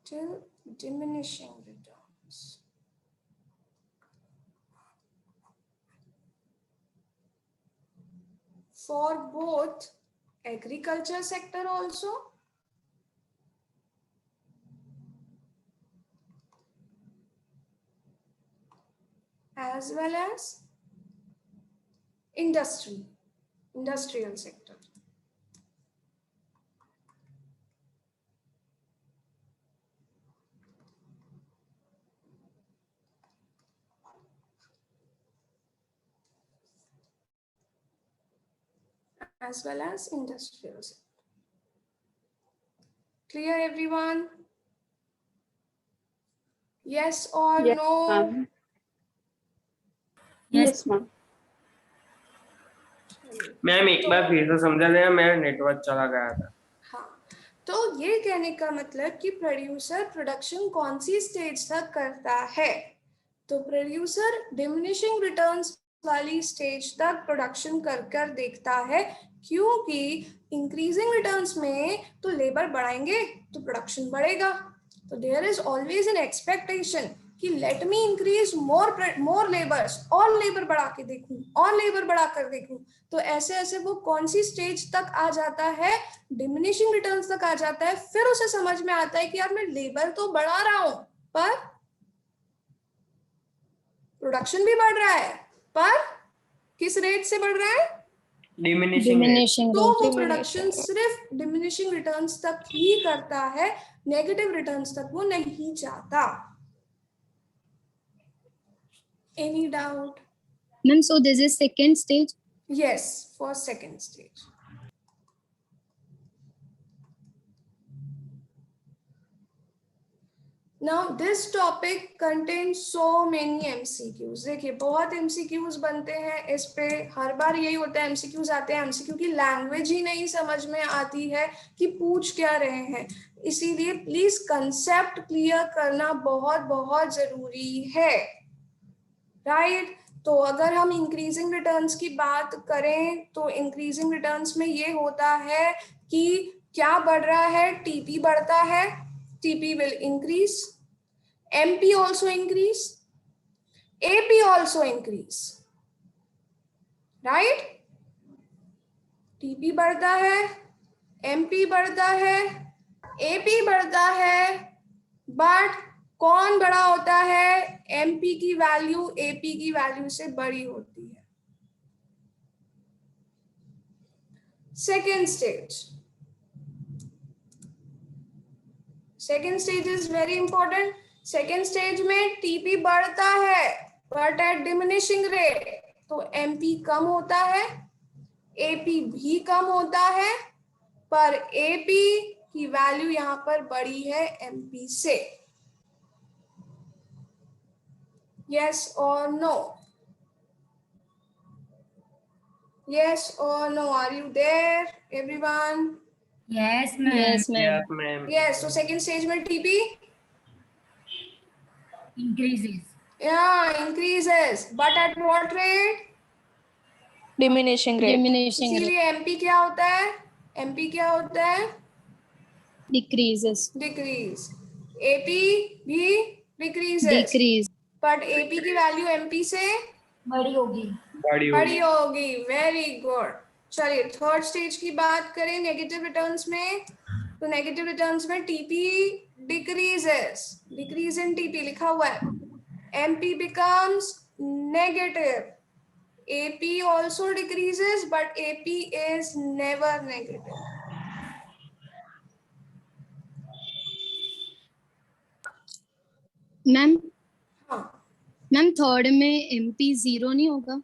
Till diminishing returns. For both agriculture sector also as well as industrial sector. As well as industrial sector. Clear everyone? Yes or Yes, no? ma'am. Yes. Yes, ma'am. Ma'am एक बार फिर से समझा देना, मेरा नेटवर्क चला गया था। हाँ, तो ये कहने का मतलब कि प्रोड्यूसर प्रोडक्शन कौन सी स्टेज तक करता है, तो प्रोड्यूसर डिमिनिशिंग रिटर्न्स वाली स्टेज तक प्रोडक्शन कर देखता है, क्योंकि इंक्रीजिंग रिटर्न्स में तो लेबर बढ़ाएंगे तो प्रोडक्शन बढ़ेगा, तो there is always an expectation कि let me increase more labours, और लेबर बढ़ा के देखूं, और लेबर बढ़ा कर देखूं, तो ऐसे ऐसे वो कौन सी स्टेज तक आ जाता है, डिमिनिशिंग रिटर्न्स तक आ जाता है, फिर उसे समझ में आता है कि यार मैं लेबर तो बढ़ा रहा हूं पर प्रोडक्शन भी बढ़ रहा है, पर किस रेट से बढ़ रहा है, डिमिनिशिंग तो वो प्रोडक्शन सिर्फ डिमिनिशिंग रिटर्न्स तक ही करता है, नेगेटिव रिटर्न्स तक वो नहीं जाता। Any doubt? Ma'am, so this is second stage? Yes, for second stage. Now this topic contains so many MCQs. देखिए बहुत MCQs बनते हैं इस पे, हर बार यही होता है, MCQs आते हैं, MCQ की लैंग्वेज ही नहीं समझ में आती है कि पूछ क्या रहे हैं, इसीलिए प्लीज कंसेप्ट क्लियर करना बहुत बहुत जरूरी है, राइट? तो अगर हम इंक्रीजिंग रिटर्न्स की बात करें तो इंक्रीजिंग रिटर्न्स में ये होता है कि क्या बढ़ रहा है, टीपी बढ़ता है, TP will increase, MP also increase, AP also increase, right? TP बढ़ता है, एमपी बढ़ता है, एपी बढ़ता है, बट कौन बड़ा होता है, एमपी की वैल्यू एपी की वैल्यू से बड़ी होती है। Second stage is very important. Second stage में टीपी बढ़ता है बट एट डिमिनिशिंग रेट, तो एमपी कम होता है, एपी भी कम होता है, पर एपी की वैल्यू यहां पर बड़ी है एमपी से। Yes or no? Yes or no? Are you there, everyone? Yes, ma'am. Yes, ma'am. Ma'am Yes. So second stage में TP Increases. increases, but at what rate? Diminishing rate. Diminishing rate. इसीलिए MP क्या होता है? MP क्या होता है? Decreases. Decrease. AP भी decreases. Decrease. But AP की वैल्यू MP से बड़ी होगी। बड़ी बड़ी होगी। होगी, वेरी गुड। चलिए थर्ड स्टेज की बात करें नेगेटिव रिटर्न्स में, तो नेगेटिव रिटर्न्स में TP decreases, decrease in TP लिखा हुआ है, MP becomes negative, AP also decreases but AP is never negative. Ma'am हाँ, मैम थर्ड में एमपी 0 नहीं होगा?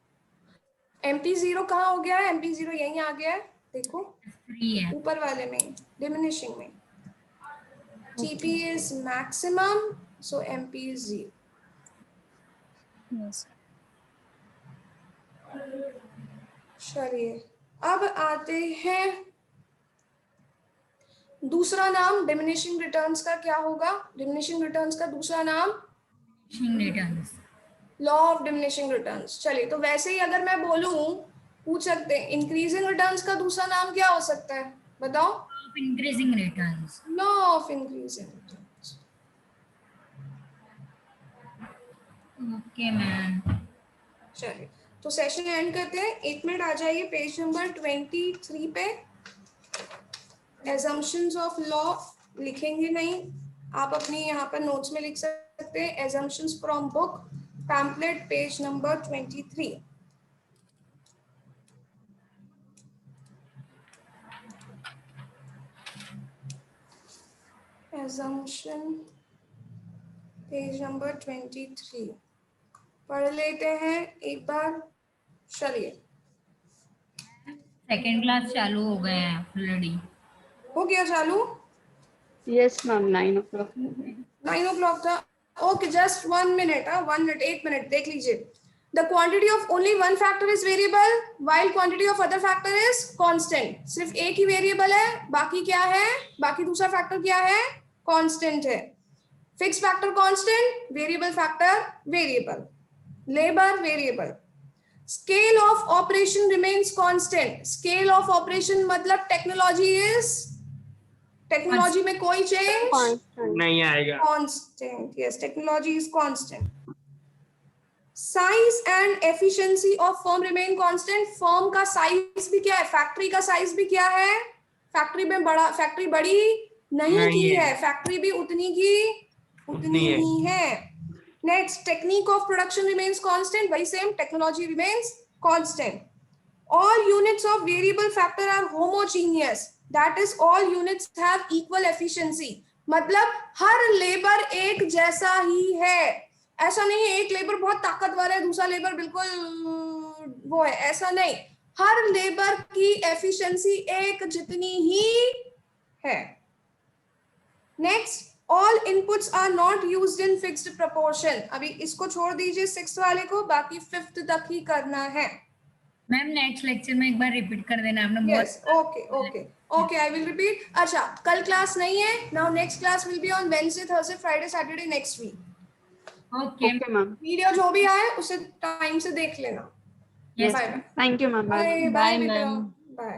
एमपी 0 कहाँ हो गया है? एमपी 0 यहीं आ गया है, देखो 3 है। ऊपर वाले में, डिमिनिशिंग में। TP is maximum, so MP is 0. Yes. चलिए अब आते हैं, दूसरा नाम डिमिनिशिंग रिटर्न्स का क्या होगा? डिमिनिशिंग रिटर्न्स का दूसरा नाम returns. Law of diminishing returns. चलिए तो वैसे ही अगर मैं बोलूं, पूछ सकते हैं इंक्रीजिंग रिटर्न्स का दूसरा नाम क्या हो सकता है, बताओ? Of increasing returns. Law of increasing returns. Okay ma'am. चलिए तो सेशन एंड करते हैं, 1 मिनट आ जाइए पेज नंबर 23 पे। एजम्पशंस ऑफ लॉ लिखेंगे नहीं, आप अपनी यहाँ पर नोट्स में लिख सकते हैं, assumptions from book pamphlet page number 23। Assumption page number 23 पढ़ लेते हैं एक बार। चलिए सेकेंड क्लास चालू हो गए हैं ऑलरेडी। हो गया चालू? Yes, ma'am. 9 o'clock. 9 o'clock था, okay just 1 minute, 1 minute 1 minute देख लीजिए। The quantity of only one factor is variable, while quantity of other factor is constant. सिर्फ एक ही वेरिएबल है, बाकी क्या है? बाकी दूसरा फैक्टर क्या है? कांस्टेंट है। Fix factor constant, variable factor variable, labour variable. Scale of operation remains constant. Scale of operation मतलब टेक्नोलॉजी इज, टेक्नोलॉजी में कोई चेंज Constant. नहीं आएगा। constant, yes, technology is constant. Size and efficiency of firm remain constant. firm का size भी क्या है? फैक्ट्री का size भी क्या है? फैक्ट्री में बड़ा, फैक्ट्री बड़ी नहीं की है, फैक्ट्री भी उतनी ही है। Next, technique of production remains constant, वही same, technology remains constant. All units of variable factor are homogeneous, that is all units have equal efficiency. मतलब हर लेबर एक जैसा ही है, ऐसा नहीं है एक लेबर बहुत ताकतवर है दूसरा लेबर बिल्कुल वो है, ऐसा नहीं, हर लेबर की एफिशिएंसी एक जितनी ही है। Next, all inputs are not used in fixed proportion. अभी इसको छोड़ दीजिए 6th वाले को, बाकी 5th तक ही करना है। मैम नेक्स्ट लेक्चर में एक बार रिपीट कर देना आपने। Yes, okay, I will repeat. अच्छा, कल क्लास नहीं है, now next class will be on Wednesday, Thursday, Friday, Saturday next week. Okay Okay, ma'am. Video जो भी आए उसे टाइम से देख लेना। Yes. Bye bye. Thank you, ma'am. Bye. Bye Bye, बेटा, ma'am. बाय।